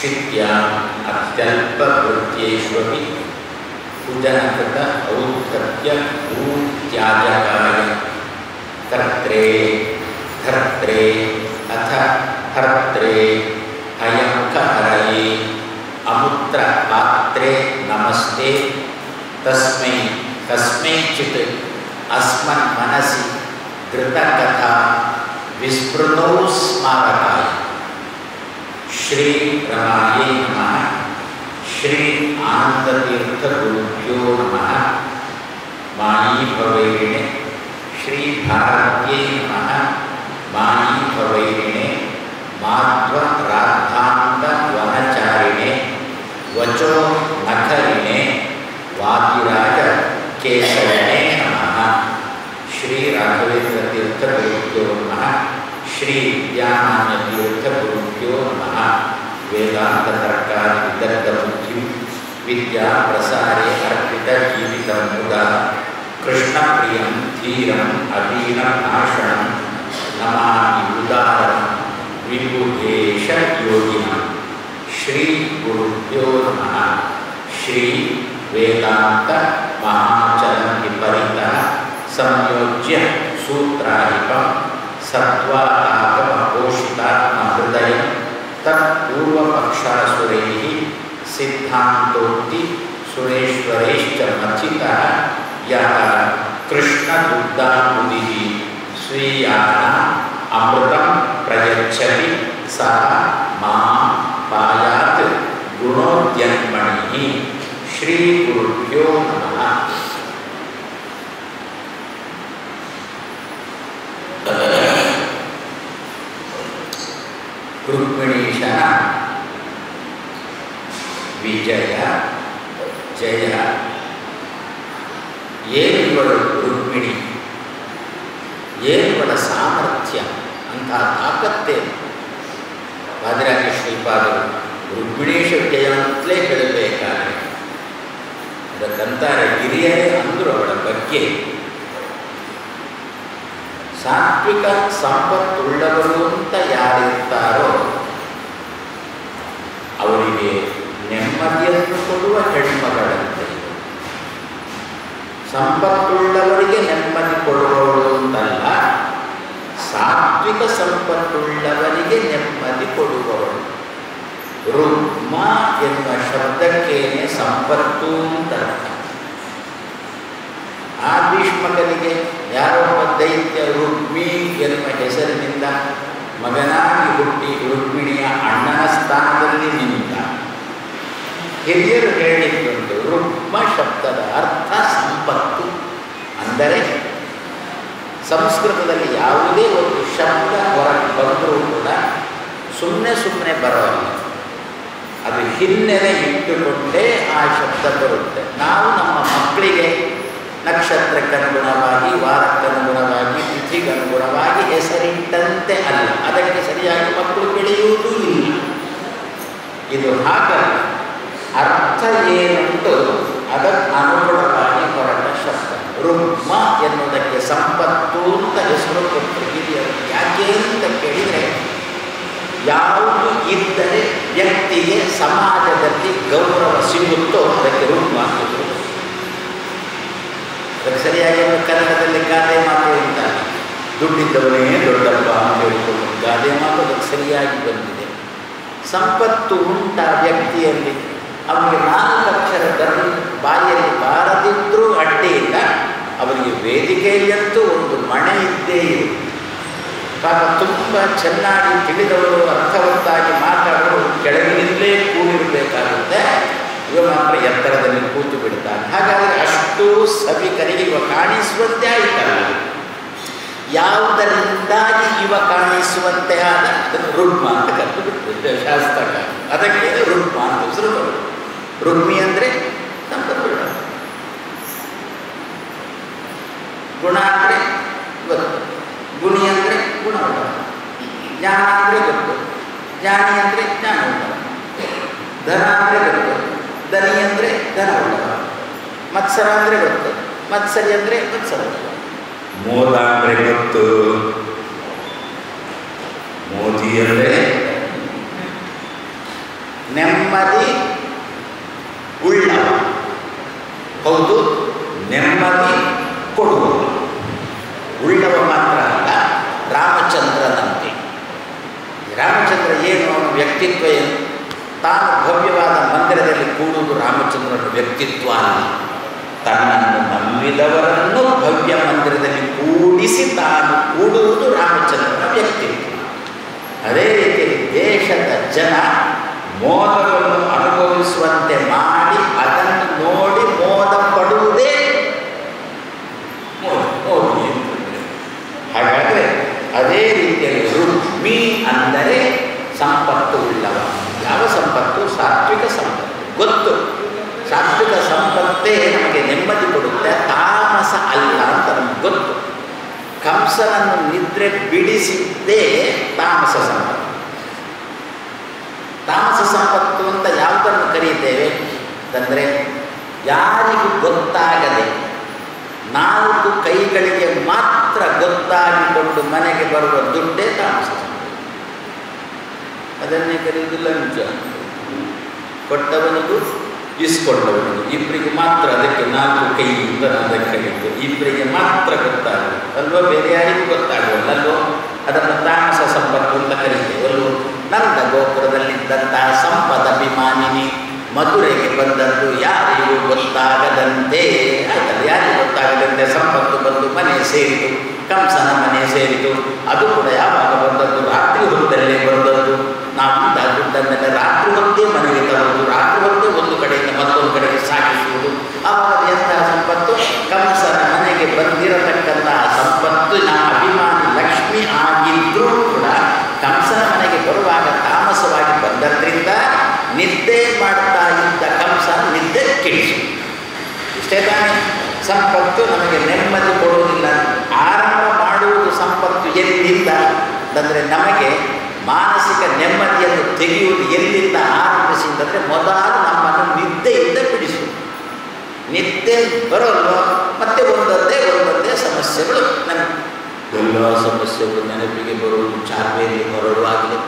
क्षित्याम् अत्यल्पवृत्त्येष्वपि पूजनकृत औद्धत्य भूत्याजकाय कर्त्रे धर्त्रे अथ हर्त्रे अयमुखहरये अमुत्रपात्रे नमस्ते तस्मै कस्मैचित् अस्मन्मनसि धृतकथा विस्मृतौ स्मारकाय श्री रमायै नमः श्री आनन्दतीर्थगुरुभ्यो नमः मायीभवैरिणे श्री भारत्यै नमः मायीभवैरिणे माध्वराद्धान्तवनचारिणे वचो नखरिणे वादिराज केशवने नमः श्री राघवेन्द्रतीर्थगुरुभ्यो नमः श्री विद्यामान्यतीर्थगुरुभ्यो नमः वेदान्ततर्कादिविदग्धबुद्धिं विद्याप्रसारे अर्पितजीवितं मुदा कृष्णप्रियं धीरम् अधीननाशनं नमामि उदारं विबुधेशयोगिनं श्रीगुरुभ्यो नमः श्री वेदांत महाचलं विपरीतः संयोज्य सूत्राहिपं सत्त्वागमघोषितात्महृदयं तत्पूर्वपक्षासुरैः सिद्धान्तोक्ति सुरेश्वरैश्च मथितः यः कृष्णदुग्धाम्बुधिः स्वीयानाम् अमृतं प्रयच्छति सः मां पायात् गुणोद्यन्मणिः श्री गुरुभ्यो नमः रुक्मिणीशನ ವಿಜಯ ಜಯ ಏನಿವಳು ರುಕ್ಮಿಣಿ ಏನಿವಳ ಸಾಮರ್ಥ್ಯ ಅಂತ ತಾಕತ್ತೇನು ವಾದಿರಾಜ ಶ್ರೀಪಾದರು ರುಕ್ಮಿಣೀಶ ವಿಜಯ ಅಂತಲೇ ಹೇಳಬೇಕಾದ್ರೆ ಅದಕ್ಕಂತಾರೆ ಹಿರಿಯರೇ ಅಂದರು ಅವಳ ಬಗ್ಗೆ ಸಾತ್ವಿಕ ಸಂಪತ್ತುಳ್ಳವರು ಅಂತ ಯಾರಿರ್ತಾರೋ ಅವರಿಗೆ ನೆಮ್ಮದಿಯನ್ನು ಕೊಡುವ ಹೆಣ್ಮಗಳಂತೆ. ಸಂಪತ್ತುಳ್ಳವರಿಗೆ ನೆಮ್ಮದಿ ಕೊಡುವವಳು ಅಂತಲ್ಲ, ಸಾತ್ವಿಕ ಸಂಪತ್ತುಳ್ಳವರಿಗೆ ನೆಮ್ಮದಿ ಕೊಡುವವಳು. ರುಕ್ಮ ಎನ್ನುವ ಶಬ್ದಕ್ಕೇನೆ ಸಂಪತ್ತು ಅಂತ ಅರ್ಥ. ಆ ಭೀಷ್ಮಕನಿಗೆ ಯಾರೊಬ್ಬ ದೈತ್ಯ ರುಕ್ಮಿ ಎನ್ನುವ ಹೆಸರಿನಿಂದ ಮಗನಾಗಿ ಹುಟ್ಟಿ ರುಕ್ಮಿಣಿಯ ಅಣ್ಣನ ಸ್ಥಾನದಲ್ಲಿ ನಿಂತ. ಹಿರಿಯರು ಹೇಳಿದ್ದುಂಟು, ರುಕ್ಮ ಶಬ್ದದ ಅರ್ಥ ಸಂಪತ್ತು. ಅಂದರೆ ಸಂಸ್ಕೃತದಲ್ಲಿ ಯಾವುದೇ ಒಂದು ಶಬ್ದ ಹೊರಗೆ ಬಂದರೂ ಕೂಡ ಸುಮ್ಮನೆ ಬರೋಲ್ಲ, ಅದು ಹಿನ್ನೆಲೆ ಇಟ್ಟುಕೊಂಡೇ ಆ ಶಬ್ದ ಬರುತ್ತೆ. ನಾವು ನಮ್ಮ ಮಕ್ಕಳಿಗೆ ನಕ್ಷತ್ರಕ್ಕನುಗುಣವಾಗಿ, ವಾರಕ್ಕನುಗುಣವಾಗಿ, ತಿಥಿಗನುಗುಣವಾಗಿ ಹೆಸರಿಟ್ಟಂತೆ ಅಲ್ಲ, ಅದಕ್ಕೆ ಸರಿಯಾಗಿ ಮಕ್ಕಳು ಬೆಳೆಯುವುದೂ ಇಲ್ಲ. ಇದು ಹಾಗಲ್ಲ, ಅರ್ಥ ಏನುಂಟು ಅದಕ್ಕೆ ಅನುಗುಣವಾಗಿ ಹೊರಟ ಶಬ್ದ. ರುಕ್ಮ ಎನ್ನುವುದಕ್ಕೆ ಸಂಪತ್ತು ಅಂತ ಹೆಸರು ಕೊಟ್ಟರು ಹಿರಿಯರು. ಯಾಕೆ ಅಂತ ಕೇಳಿದರೆ, ಯಾವುದು ಇದ್ದರೆ ವ್ಯಕ್ತಿಗೆ ಸಮಾಜದಲ್ಲಿ ಗೌರವ ಸಿಗುತ್ತೋ ಅದಕ್ಕೆ ರುಕ್ಮ ಅಂತಿದ್ರು. ಅದಕ್ಕೆ ಸರಿಯಾಗಿ ಕನ್ನಡದಲ್ಲಿ ಗಾದೆ ಮಾತು ಹೇಳ್ತಾರೆ, ದುಡ್ಡಿದ್ದವನೇ ದೊಡ್ಡಪ್ಪ ಅಂತ ಹೇಳಿಕೊಂಡು ಗಾದೆ ಮಾತು ಅದಕ್ಕೆ ಸರಿಯಾಗಿ ಬಂದಿದೆ. ಸಂಪತ್ತು ಉಂಟ ವ್ಯಕ್ತಿಯಲ್ಲಿ, ಅವನಿಗೆ 4 ಅಕ್ಷರ ಬಾಯಲ್ಲಿ ಬಾರದಿದ್ದರೂ ಅಡ್ಡಿಯಿಲ್ಲ, ಅವರಿಗೆ ವೇದಿಕೆಯಲ್ಲಂತೂ ಒಂದು ಮಣೆ ಇದ್ದೇ ಇದೆ. ಪಾಪ ತುಂಬ ಚೆನ್ನಾಗಿ ತಿಳಿದವರು, ಅರ್ಥವತ್ತಾಗಿ ಮಾತಾಡೋರು ಕೆಳಗಿನಿಂದಲೇ ಕೂಡಿರಬೇಕಾಗುತ್ತೆ, ಇವ ಮಾತ್ರ ಎತ್ತರದಲ್ಲಿ ಕೂತು ಬಿಡ್ತಾನೆ. ಹಾಗಾದರೆ ಅಷ್ಟು ಸಭಿಕರಿಗೆ ಇವ ಕಾಣಿಸುವಂತೆ ಆಯಿತಲ್ಲ. ಯಾವುದರಿಂದಾಗಿ ಇವ ಕಾಣಿಸುವಂತೆ ಆದ ಅದನ್ನು ರುಕ್ಮ ಅಂತ ಕರೆದು ಬಿಟ್ಟು ಶಾಸ್ತ್ರಕ. ಅದಕ್ಕೆ ರುಕ್ಮ ಅಂತ ಹೆಸರು ಬರೋದು. ರುಕ್ಮಿ ಅಂದರೆ ಸಂಪತ್ತುಳ್ಳ, ಗುಣ ಅಂದರೆ ಗೊತ್ತು, ಗುಣಿ ಅಂದರೆ ಗುಣವುಳ್ಳ, ಜ್ಞಾನ ಅಂದರೆ ಗೊತ್ತು, ಜ್ಞಾನಿ ಅಂದರೆ ಜ್ಞಾನವುಳ್ಳ, ಧನ ಅಂದರೆ ಗೊತ್ತು, ದನಿ ಅಂದರೆ ಧನವುಳ್ಳ, ಮತ್ಸರ ಅಂದರೆ ಗೊತ್ತು, ಮತ್ಸರಿ ಅಂದರೆ ಮತ್ಸರ, ಮೋದ ಅಂದರೆ ಗೊತ್ತು, ಮೋದಿ ಅಂದರೆ ನೆಮ್ಮದಿ ಉಳ್ಳವ, ಹೌದು ನೆಮ್ಮದಿ ಕೊಡುವ. ಉಳ್ಳವ ಮಾತ್ರ ಅಲ್ಲ, ರಾಮಚಂದ್ರನಂತೆ. ರಾಮಚಂದ್ರ ಏನು, ಅವನ ವ್ಯಕ್ತಿತ್ವ ಏನು? ತಾನು ಭವ್ಯವಾದ ಮಂದಿರದಲ್ಲಿ ಕೂಡುವುದು ರಾಮಚಂದ್ರನ ವ್ಯಕ್ತಿತ್ವ ಅಲ್ಲ, ತನ್ನನ್ನು ನಂಬಿದವರನ್ನು ಭವ್ಯ ಮಂದಿರದಲ್ಲಿ ಕೂಡಿಸಿ ತಾನು ಕೂಡುವುದು ರಾಮಚಂದ್ರನ ವ್ಯಕ್ತಿತ್ವ. ಅದೇ ರೀತಿಯಲ್ಲಿ ದೇಶದ ಜನ ಮೋದವನ್ನು ಅನುಭವಿಸುವಂತೆ ಮಾಡಿ ಅದನ್ನು ನೋಡಿ ಮೋದ ಪಡುವುದೇ ಮೋದಿ. ಹಾಗಾದರೆ ಅದೇ ರೀತಿಯಲ್ಲಿ ರುಕ್ಮಿ ಅಂದರೆ ಸಂಪತ್ತು ಉಳ್ಳವ. ಯಾವ ಸಂಪತ್ತು? ಸಾತ್ವಿಕ ಸಂಪತ್ತು. ಗೊತ್ತು, ಸಾತ್ವಿಕ ಸಂಪತ್ತೇ ನಮಗೆ ನೆಮ್ಮದಿ ಕೊಡುತ್ತೆ, ತಾಮಸ ಅಲ್ಲ ಅಂತ ನಮಗೆ ಗೊತ್ತು. ಕಂಸನನ್ನು ನಿದ್ರೆ ಬಿಡಿಸಿದ್ದೇ ತಾಮಸ ಸಂಪತ್ತು. ತಾಮಸ ಸಂಪತ್ತು ಅಂತ ಯಾವುದನ್ನು ಕರೀತೇವೆ ಅಂತಂದರೆ, ಯಾರಿಗೂ ಗೊತ್ತಾಗದೆ 4 ಕೈಗಳಿಗೆ ಮಾತ್ರ ಗೊತ್ತಾಗಿಕೊಂಡು ಮನೆಗೆ ಬರುವ ದುಡ್ಡೇ ತಾಮಸ ಸಂಪತ್ತು. ಅದನ್ನೇ ಕರೆಯುವುದು ಲಂಚ. ಕೊಟ್ಟವನಿಗೂ ಇಸ್ಕೊಂಡವನಿಗೂ ಇಬ್ಬರಿಗೆ ಮಾತ್ರ, ಅದಕ್ಕೆ 4 ಕೈಯಿಂದ ಅದಕ್ಕೆ ಕಲಿತು ಇಬ್ಬರಿಗೆ ಮಾತ್ರ ಗೊತ್ತಾಗಲ್ಲ ಅಲ್ವೋ, ಬೇರೆ ಯಾರಿಗೂ ಗೊತ್ತಾಗಲ್ಲ ಅಲ್ವೋ. ಅದನ್ನು ತಾಮಸ ಸಂಪತ್ತು ಅಂತ ಕರೀತೇವೆ ಅಲ್ವೋ. ನಂದ ಗೋಪುರದಲ್ಲಿದ್ದಂತಹ ಸಂಪದಭಿಮಾನಿನಿ ಮಧುರೆಗೆ ಬಂದದ್ದು ಯಾರಿಗೂ ಗೊತ್ತಾಗದಂತೆ ಆಯ್ತಲ್ಲ. ಯಾರಿಗೂ ಗೊತ್ತಾಗದಂತೆ ಸಂಪತ್ತು ಬಂದು ಮನೆ ಸೇರಿತು, ಕಂಸನ ಮನೆ ಸೇರಿತು. ಅದು ಕೂಡ ಯಾವಾಗ ಬಂದದ್ದು? ರಾತ್ರಿ ಹೊತ್ತಲ್ಲೇ ಬಂದದ್ದು. ನಾವಿಂದ ದುಡ್ಡನ್ನೆಲ್ಲ ರಾತ್ರಿ ಹೊತ್ತೇ ಮನೆಗೆ ತರುವುದು, ರಾತ್ರಿ ಹೊತ್ತೇ ಒಂದು ಕಡೆಯಿಂದ ಮತ್ತೊಂದು ಕಡೆಗೆ ಸಾಗಿಸುವುದು. ಆವಾಗ ಎಂತಹ ಸಂಪತ್ತು? ಕಂಸನ ಮನೆಗೆ ಬಂದಿರತಕ್ಕಂತಹ ಸಂಪತ್ತು ಅಭಿಮಾನಿ ಲಕ್ಷ್ಮಿ ಆಗಿದ್ರೂ ಕೂಡ ಕಂಸನ ಮನೆಗೆ ಬರುವಾಗ ತಾಮಸವಾಗಿ ಬಂದದ್ರಿಂದ ನಿದ್ದೆ ಮಾಡ್ತಾ ಇದ್ದ ಕಂಸ ನಿದ್ದೆ ಕೆಡಿಸು. ಇಷ್ಟೇ ತಾನೇ ಸಂಪತ್ತು ನಮಗೆ ನೆಮ್ಮದಿ ಕೊಡುವುದಿಲ್ಲ. ಆರಂಭ ಮಾಡುವುದು ಸಂಪತ್ತು ಎಲ್ಲಿಂದ ಅಂತಂದರೆ, ನಮಗೆ ಮಾನಸಿಕ ನೆಮ್ಮದಿಯನ್ನು ತೆಗೆಯುವುದು ಎಲ್ಲಿಂದ ಆರಂಭಿಸಿದಂದರೆ, ಮೊದಲು ನಮ್ಮನ್ನು ನಿದ್ದೆಯಿಂದ ಬಿಡಿಸು. ನಿದ್ದೆ ಬರೋಲ್ವೋ ಮತ್ತೆ ಒಂದೊಂದೇ ಸಮಸ್ಯೆಗಳು. ನಮಗೆ ಎಲ್ಲ ಸಮಸ್ಯೆಗಳು ನೆನಪಿಗೆ ಬರುವುದು ಚಾರ್ವೇಲಿ ಹೊರಡುವಾಗಲೇ.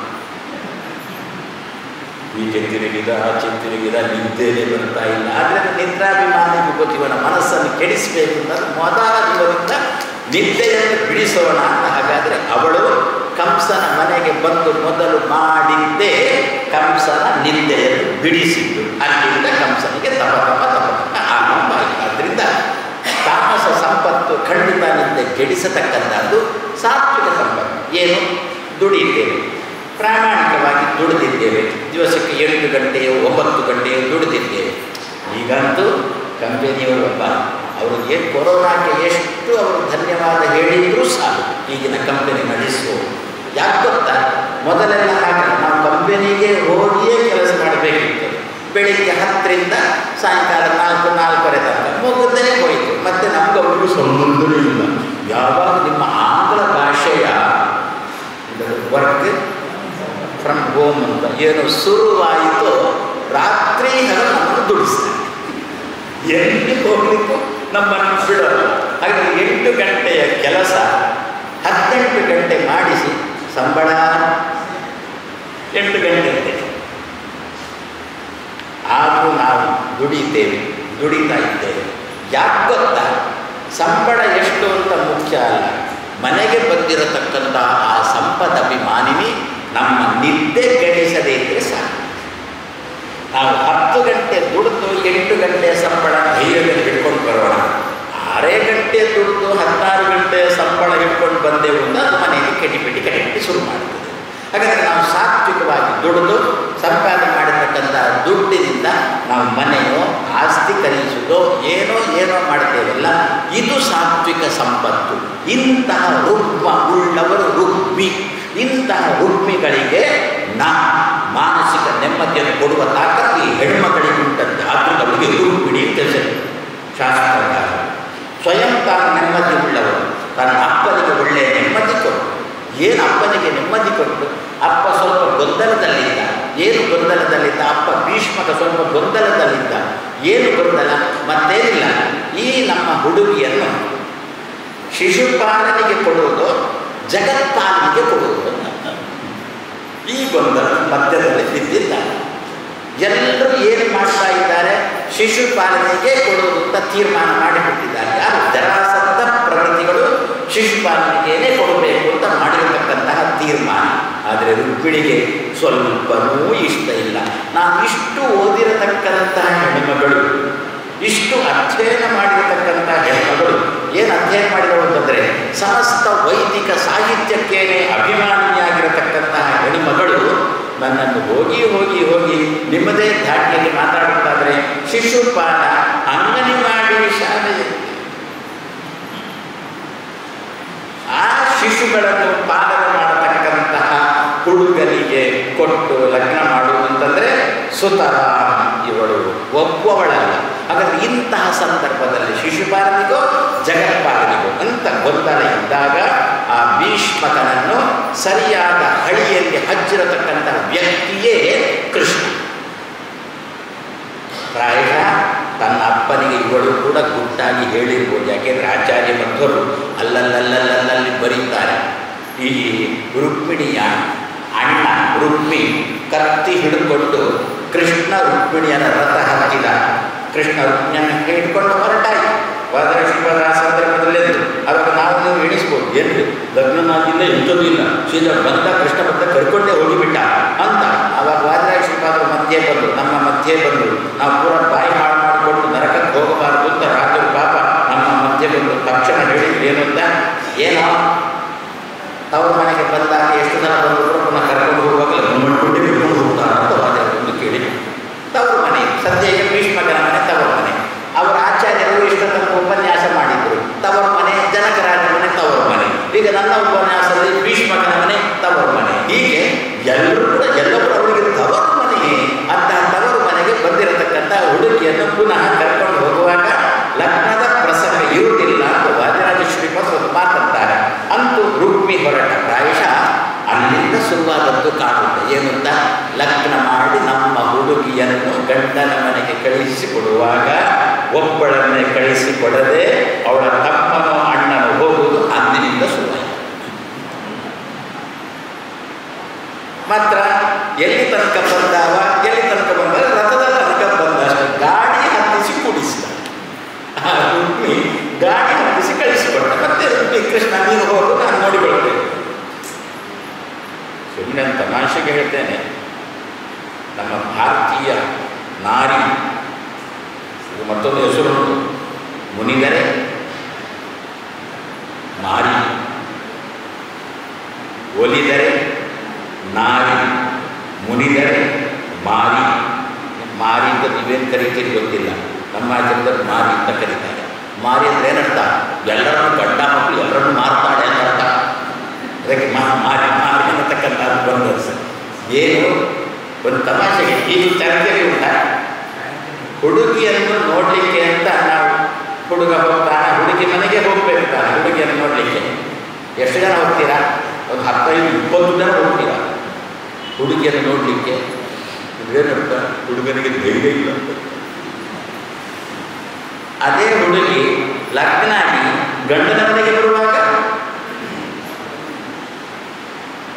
ಈಚೆ ತಿರುಗಿದ ಆಚೆ ತಿರುಗಿದ ನಿದ್ದೆನೇ ಬರ್ತಾ ಇಲ್ಲ. ಆದರೆ ನಿದ್ರಾಭಿಮಾನಿಗೂ ಗೊತ್ತಿವನ ಮನಸ್ಸನ್ನು ಕೆಡಿಸಬೇಕು ಅಂತಂದ್ರೆ ಮೊದಲ ಇವರಿಂದ ನಿದ್ದೆಯನ್ನು ಬಿಡಿಸೋಣ ಅಂತ. ಹಾಗಾದರೆ ಅವಳು ಕಂಸನ ಮನೆಗೆ ಬಂದು ಮೊದಲು ಮಾಡಿದ್ದೇ ಕಂಸನ ನಿದ್ದೆಯನ್ನು ಬಿಡಿಸಿದ್ದು. ಅಲ್ಲಿಂದ ಕಂಸನಿಗೆ ತಪ ಆರಂಭ ಆಯಿತು. ಆದ್ದರಿಂದ ತಾಮಸ ಸಂಪತ್ತು ಖಂಡಿತ ನಿದ್ದೆ ಕೆಡಿಸತಕ್ಕಂಥದ್ದು. ಸಾತ್ವಿಕ ಸಂಪತ್ತು ಏನು? ದುಡಿಯುತ್ತೇವೆ, ಪ್ರಾಮಾಣಿಕವಾಗಿ ದುಡಿದಿದ್ದೇವೆ, ದಿವಸಕ್ಕೆ 8 ಗಂಟೆಯೋ 9 ಗಂಟೆಯೋ ದುಡಿದಿದ್ದೇವೆ. ಈಗಂತೂ ಕಂಪೆನಿಯವರು ಅವರಿಗೆ ಕೊರೋನಾಕ್ಕೆ ಎಷ್ಟು ಅವರು ಧನ್ಯವಾದ ಹೇಳಿದರೂ ಸಾಕು ಈಗಿನ ಕಂಪೆನಿ ನಡೆಸುವುದು. ಯಾಕೆ ಗೊತ್ತಾ? ಮೊದಲೆಲ್ಲ ಹಾಗೆ ನಾವು ಕಂಪೆನಿಗೆ ಹೋಗಿಯೇ ಕೆಲಸ ಮಾಡಬೇಕಿತ್ತು. ಬೆಳಿಗ್ಗೆ 10ರಿಂದ ಸಾಯಂಕಾಲ 4-4:30 ತನಕ ಮುಗಿದೇ ಹೋಯಿತು. ಮತ್ತು ನಮ್ಗೆ ಅವ್ರಿಗೂ ಸಂಬಂಧವೇ ಇಲ್ಲ. ಯಾವಾಗ ನಿಮ್ಮ ಆಂಗ್ಲ ಭಾಷೆಯ ವರ್ಕ್ ಫ್ರಮ್ ಹೋಮ್ ಅಂತ ಏನು ಶುರುವಾಯಿತು, ರಾತ್ರಿ ಹಗಲು ನಮ್ಮನ್ನು ದುಡಿಸ್ತಾರೆ. ಎಲ್ಲಿ ಹೋಗ್ಲಿಕ್ಕೂ ನಮ್ಮನ್ನು ಬಿಡೋದು. ಹಾಗೆ 8 ಗಂಟೆಯ ಕೆಲಸ 18 ಗಂಟೆ ಮಾಡಿಸಿ ಸಂಬಳ 8 ಗಂಟೆ. ಆದರೂ ನಾವು ದುಡಿತಾ ಇದ್ದೇವೆ. ಯಾಕೆ ಗೊತ್ತಾ? ಸಂಬಳ ಎಷ್ಟು ಅಂತ ಮುಖ್ಯ ಅಲ್ಲ, ಮನೆಗೆ ಬಂದಿರತಕ್ಕಂಥ ಆ ಸಂಪದಭಿಮಾನಿನಿ ನಮ್ಮ ನಿದ್ದೆ ಕೆಡಿಸದೇ ಇದ್ದರೆ ಸಾಕು. ನಾವು 10 ಗಂಟೆ ದುಡಿದು 8 ಗಂಟೆಯ ಸಂಬಳ ಧೈರ್ಯದಲ್ಲಿ ಹಿಡ್ಕೊಂಡು ಬರೋಣ. 6 ಗಂಟೆ ದುಡಿದು 16 ಗಂಟೆಯ ಸಂಬಳ ಹಿಡ್ಕೊಂಡು ಬಂದೆವು ಅಂತ ಅದು ಮನೆಯಲ್ಲಿ ಕೆಟ್ಟಿ ಶುರು ಮಾಡ್ತದೆ. ಹಾಗಾದರೆ ನಾವು ಸಾತ್ವಿಕವಾಗಿ ದುಡಿದು ಸಂಪಾದನೆ ಮಾಡಿರ್ತಕ್ಕಂಥ ದುಡ್ಡಿನಿಂದ ನಾವು ಮನೆಯೋ ಆಸ್ತಿ ಖರೀದಿಸೋದು ಏನೋ ಮಾಡ್ತೇವಲ್ಲ, ಇದು ಸಾತ್ವಿಕ ಸಂಪತ್ತು. ಇಂತಹ ರುಕ್ಮ ಉಳ್ಳವರು ರುಕ್ಮಿ. ಇಂತಹ ರುಕ್ಮಿಗಳಿಗೆ ಮಾನಸಿಕ ನೆಮ್ಮದಿಯನ್ನು ಕೊಡುವ ತಾಕತ್ತು ಈ ಹೆಣ್ಮಕ್ಕಳಿಗೆ ಉಂಟಂತೆ. ಆದರೂ ಅವರಿಗೆ ರುಕ್ಮಿಣಿ ಅಂತ ಹೆಸರು ಶಾಸ್ತ್ರಕಾರ. ಸ್ವಯಂ ತಾನು ನೆಮ್ಮದಿ ಉಳ್ಳವರು, ತನ್ನ ಅಪ್ಪನಿಗೆ ಒಳ್ಳೆಯ ನೆಮ್ಮದಿ ಕೊಟ್ಟು. ಏನು ಅಪ್ಪನಿಗೆ ನೆಮ್ಮದಿ ಕೊಟ್ಟು? ಅಪ್ಪ ಸ್ವಲ್ಪ ಗೊಂದಲದಲ್ಲಿದ್ದ. ಏನು ಗೊಂದಲದಲ್ಲಿದ್ದ? ಅಪ್ಪ ಭೀಷ್ಮಕ ಸ್ವಲ್ಪ ಗೊಂದಲದಲ್ಲಿದ್ದ. ಏನು ಗೊಂದಲ? ಮತ್ತೇನಿಲ್ಲ, ಈ ನಮ್ಮ ಹುಡುಗಿಯನ್ನು ಶಿಶುಪಾಲನೆಗೆ ಕೊಡುವುದು ಜಗತ್ಪಾಲನೆಗೆ ಕೊಡುವುದು. ಈ ಗೊಂದಲ ಮಧ್ಯದಲ್ಲಿ ಬಿದ್ದಿದ್ದ. ಎಲ್ಲರೂ ಏನು ಮಾಡ್ತಾ ಇದ್ದಾರೆ, ಶಿಶುಪಾಲನೆಗೆ ಕೊಡೋದು ಅಂತ ತೀರ್ಮಾನ ಮಾಡಿಬಿಟ್ಟಿದ್ದಾರೆ. ಯಾರು? ಜರಾಸಂಧ ಪ್ರವೃತ್ತಿಗಳು ಶಿಶುಪಾಲನೆಗೇನೆ ಕೊಡಬೇಕು ಅಂತ ಮಾಡಿರತಕ್ಕಂತಹ ತೀರ್ಮಾನ. ಆದರೆ ರುಕ್ಮಿಣಿಗೆ ಸ್ವಲ್ಪನೂ ಇಷ್ಟ ಇಲ್ಲ. ನಾನು ಇಷ್ಟು ಓದಿರತಕ್ಕಂತಹ ಹೆಣ್ಮಗಳು, ಇಷ್ಟು ಅಧ್ಯಯನ ಮಾಡಿರತಕ್ಕಂತಹ ಹೆಣ್ಮಗಳು ಏನು ಅಧ್ಯಯನ ಮಾಡಿದಳು ಅಂತಂದರೆ, ಸಮಸ್ತ ವೈದಿಕ ಸಾಹಿತ್ಯಕ್ಕೇನೆ ಅಭಿಮಾನಿಯಾಗಿರತಕ್ಕಂತಹ ಹೆಣ್ಮಗಳು ನನ್ನನ್ನು ಹೋಗಿ ಹೋಗಿ ಹೋಗಿ ನಿಮ್ಮದೇ ಧಾಟಿಯಲ್ಲಿ ಮಾತಾಡುತ್ತಾದರೆ ಶಿಶುಪಾಲ ಅಂಗನವಾಡಿ ಶಾಲೆಯಲ್ಲಿ ಆ ಶಿಶುಗಳನ್ನು ಪಾಲನೆ ಮಾಡತಕ್ಕಂತಹ ಹುಡುಗನಿಗೆ ಕೊಟ್ಟು ಲಗ್ನ ಮಾಡುವಂತಂದರೆ ಸುತರ ಇವಳು ಒಬ್ಬವಳಲ್ಲ. ಹಾಗಾದರೆ ಇಂತಹ ಸಂದರ್ಭದಲ್ಲಿ ಶಿಶುಪಾಲನಿಗೋ ಜಗತ್ಪಾಲನಿಗೋ ಅಂತ ಗೊಂದಲ ಇದ್ದಾಗ ಆ ಭೀಷ್ಮಕನನ್ನು ಸರಿಯಾದ ಹಳಿಯಲ್ಲಿ ಹಚ್ಚಿರತಕ್ಕಂತಹ ವ್ಯಕ್ತಿಯೇ ಕೃಷ್ಣ. ಪ್ರಾಯಶಃ ತನ್ನ ಅಪ್ಪನಿಗೆ ಇವಳು ಕೂಡ ಗುಟ್ಟಾಗಿ ಹೇಳಿರ್ಬೋದು. ಯಾಕೆಂದರೆ ಆಚಾರ್ಯ ಮಧ್ವರು ಅಲ್ಲಲ್ಲಿ ಬರೀತಾರೆ, ಈ ರುಕ್ಮಿಣಿಯ ಅಣ್ಣ ರುಕ್ಮಿ ಕತ್ತಿ ಹಿಡ್ಕೊಂಡು ಕೃಷ್ಣ ರುಕ್ಮಿಣಿಯರ ರಥ ಹತ್ತಿದ. ಕೃಷ್ಣ ರುಕ್ಮಿಣಿಯನ್ನು ಹಿಡ್ಕೊಂಡು ಹೊರಟಾಯಿ. ವಾದರಾಶ್ರೀಪಾದ ಆ ಸಂದರ್ಭದಲ್ಲೆಂದು ಅವಾಗ ನಾವು ಎಣಿಸ್ಬೋದು, ಏನು ಲಗ್ನನಾಗಿಲ್ಲ, ಇಂಥದ್ದು ಇಲ್ಲ, ಸೀದಾ ಬಂದ ಕೃಷ್ಣ ಬಂದ ಕರ್ಕೊಂಡೇ ಹೋಗಿಬಿಟ್ಟ ಅಂತ. ಆವಾಗ ವಾದರಾಶ್ರೀಪಾದರು ಮಧ್ಯೆ ಬಂದು, ನಮ್ಮ ಮಧ್ಯೆ ಬಂದು, ನಾವು ಪೂರ ಬಾಯಿ ಹಾಳು ಮಾಡಿಕೊಂಡು ನರಕಕ್ಕೆ ಹೋಗಬಾರದು ಅಂತ ರಾಜರು ಪಾಪ ನಮ್ಮ ಮಧ್ಯೆ ಬಂದು ತಕ್ಷಣ ಹೇಳಿದ್ರು ಏನು ಅಂತ, ಏನೋ ತವ್ರ ಮನೆಗೆ ಬಂದಾಗ ಎಷ್ಟು ಜನ ಬಂದರು ಪುನಃ ಕರ್ಕೊಂಡು ಹೋಗುವಾಗಲೇ ಮಾಡ್ಕೊಂಡೇ ಕರ್ಕೊಂಡು ಹೋಗ್ತಾರ ಅಂತ ವಾದರಾಜರು ಕೇಳಿ, ತವ್ರ ಮನೆ ಸದ್ಯಕ್ಕೆ ಭೀಷ್ಮಕನ ಮನೆ ತವರ ಮನೆ. ಅವರ ಆಚಾರ್ಯರು ಇಷ್ಟ ತನಕ ಉಪನ್ಯಾಸ ಮಾಡಿದ್ರು, ತವರ ಮನೆ, ಜನಕರಾಜ ಮನೆ ತವರ ಮನೆ. ಈಗ ನನ್ನ ಉಪನ್ಯಾಸದಲ್ಲಿ ಭೀಷ್ಮಕನ ಮನೆ ತವರ ಮನೆ. ಹೀಗೆ ಎಲ್ಲರೂ ಅವರಿಗೆ ತವರು ಮನೆ. ಅಂತಹ ತವರು ಮನೆಗೆ ಬಂದಿರತಕ್ಕಂಥ ಹುಡುಗಿಯನ್ನು ಪುನಃ ಕರ್ಕೊಂಡು ಹೋಗುವಾಗ ಲಗ್ನದ ಪ್ರಸಂಗ ಇರುವುದಿಲ್ಲ ಅಂತ ವಾದಿರಾಜ ಶ್ರೀಪಾದ್ ಒಂದು ಮಾತಂತಾರೆ. ಅಂತೂ ರುಕ್ಮಿ ಹೊರಟ. ಪ್ರಾಯಶಃ ಅಲ್ಲಿಂದ ಶುರುವಾದದ್ದು ಕಾಣುತ್ತೆ. ಏನು ಅಂತ, ಲಗ್ನ ಮಾಡಿ ನಮ್ಮ ಹುಡುಗಿಯನ್ನು ಗಂಡನ ಮನೆಗೆ ಕಳಿಸಿಕೊಡುವಾಗ ಒಬ್ಬಳನ್ನೇ ಕಳಿಸಿಕೊಡದೆ ಅವಳ ತಮ್ಮನೋ ಅಣ್ಣನೋ ಹೋಗುವುದು ಅಂದಿನಿಂದ ಶುರುವಾಯಿತು. ಮಾತ್ರ ಎಲ್ಲಿ ತನಕ ಬಂದಾವ, ಎಲ್ಲಿ ತನಕ ಬಂದಾಗ ರಥದ ತನಕ ಬಂದಷ್ಟು ಗಾಡಿ ಹತ್ತಿಸಿ ಕೂಡಿಸಿದ. ರುಕ್ಮಿ ಗಾಡಿ ಹತ್ತಿಸಿ ಕಳಿಸಿಕೊಟ್ಟ. ಮತ್ತೆ ರುಕ್ಮಿ ಕೃಷ್ಣ ನೀನು ಹೋಗು, ನಾನು ನೋಡಿಕೊಳ್ತೇನೆ. ಸುಮ್ಮನೆ ತಮಾಷೆಗೆ ಹೇಳ್ತೇನೆ, ನಮ್ಮ ಭಾರತೀಯ ನಾರಿ ಇದು ಮತ್ತೊಂದು ಹೆಸರುಂಟು, ಮುನಿದರೆ ನಾರಿ, ಒಲಿದರೆ ನಾರಿ, ಮುನಿದರೆ ಮಾರಿ. ಮಾರಿ ಅಂತ ನೀವೇನು ಕರಿತೀರಿ ಗೊತ್ತಿಲ್ಲ, ನಮ್ಮ ಆಚರಣೆ ಮಾರಿ ಅಂತ ಕರೀತಾರೆ. ಮಾರಿ ಅಂದರೆ ಏನರ್ಥ? ಎಲ್ಲರನ್ನು ಗಂಡ ಮಕ್ಕಳು ಎಲ್ಲರನ್ನು ಮಾರ್ತಾಳೆ ಅಂತ ಅರ್ಥ. ಅದಕ್ಕೆ ಮಾರಿ ಅನ್ನತಕ್ಕಂಥದ್ದು ಬಂದ ಏನು ಒಂದು ತಮಾಷೆಗೆ ಈ ಚರ್ಚೆಗೆ ಉಂಟ. ಹುಡುಗಿಯನ್ನು ನೋಡಲಿಕ್ಕೆ ಅಂತ ನಾವು ಹುಡುಗ ಹೋಗ್ತಾನೆ, ಹುಡುಗಿ ಮನೆಗೆ ಹೋಗ್ಬೇಕು ತಾನೆ ಹುಡುಗಿಯನ್ನು ನೋಡಲಿಕ್ಕೆ. ಎಷ್ಟು ಜನ ಹೋಗ್ತೀರಾ? ಒಂದು 15-20 ಜನ ಹೋಗ್ತೀರಾ ಹುಡುಗಿಯನ್ನು ನೋಡಲಿಕ್ಕೆ. ಇದೇನರ್ಥ? ಹುಡುಗನಿಗೆ ಧೈರ್ಯ ಇಲ್ಲ. ಅದೇ ಹುಡುಗಿ ಲಗ್ನ ಆಗಿ ಗಂಡನ ಮನೆಗೆ ಬರುವಾಗ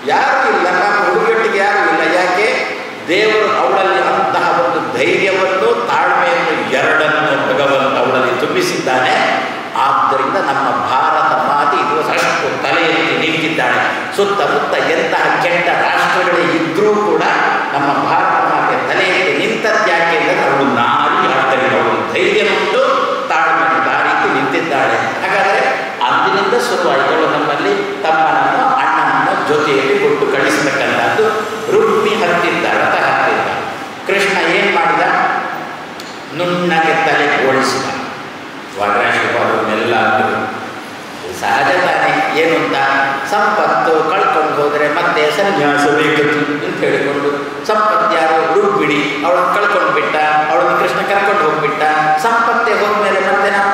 ಯಾರೂ ಇಲ್ಲ, ನಮ್ಮ ಹುಡುಗಿಯೊಟ್ಟಿಗೆ ಯಾರೂ ಇಲ್ಲ. ಯಾಕೆ? ದೇವರು ಅವಳಲ್ಲಿ ಅಂತಹ ಒಂದು ಧೈರ್ಯವನ್ನು, ತಾಳ್ಮೆಯನ್ನು, ಎರಡನ್ನು ಭಗವಂತ ಅವಳಲ್ಲಿ ತುಂಬಿಸಿದ್ದಾನೆ. ಆದ್ದರಿಂದ ನಮ್ಮ ಭಾರತ ಮಾತೆ ಇದು ಅಷ್ಟು ತಲೆ ಎತ್ತಿ ನಿಂತಿದ್ದಾಳೆ. ಸುತ್ತಮುತ್ತ ಎಂತಹ ಕೆಟ್ಟ ರಾಷ್ಟ್ರಗಳೇ ಇದ್ದರೂ ಕೂಡ ನಮ್ಮ ಭಾರತ ಮಾತೆ ತಲೆ ಎತ್ತಿ ನಿಂತದ್ಯಾಕೆ ಅಂದರೆ ಅವಳು ನಾರಿ. ಆದ್ದರಿಂದ ಅವಳು ಧೈರ್ಯವುಂಟು, ತಾಳ್ಮೆಯಿಂದ ಆ ರೀತಿ ನಿಂತಿದ್ದಾಳೆ. ಹಾಗಾದರೆ ಅಂದಿನಿಂದ ಶುರುವಾಯಿತು ನಮ್ಮಲ್ಲಿ ತಮ್ಮನನ್ನು ಅಣ್ಣನನ್ನು ಜೊತೆಯಲ್ಲಿ ಕೊಟ್ಟು ಕಳಿಸತಕ್ಕಂಥದ್ದು. ರುಕ್ಮಿ ಹತ್ತಿದ್ದ, ರಥ ಹತ್ತಿದ್ದ. ಕೃಷ್ಣ ಏನು ಮಾಡಿದ? ನುಣ್ಣಗೆ ತಲೆ ಬೋಳಿಸಿದ. ವಾದರಾಶ್ರೀಪಾದವನ್ನೆಲ್ಲ ಸಹಜ ತಾನೇ. ಏನು ಅಂತ, ಸಂಪತ್ತು ಕಳ್ಕೊಂಡು ಹೋದರೆ ಮತ್ತೆ ಸನ್ಯಾಸ ಬೇಕತ್ತು ಅಂತ ಹೇಳಿಕೊಂಡು, ಸಂಪತ್ತು ಯಾರು? ರುಕ್ಮಿಣಿ. ಅವಳನ್ನು ಕಳ್ಕೊಂಡು ಬಿಟ್ಟ, ಅವಳನ್ನು ಕೃಷ್ಣ ಕರ್ಕೊಂಡು ಹೋಗ್ಬಿಟ್ಟ. ಸಂಪತ್ತೇ ಹೋದ್ಮೇಲೆ ಮತ್ತೆ ನಾವು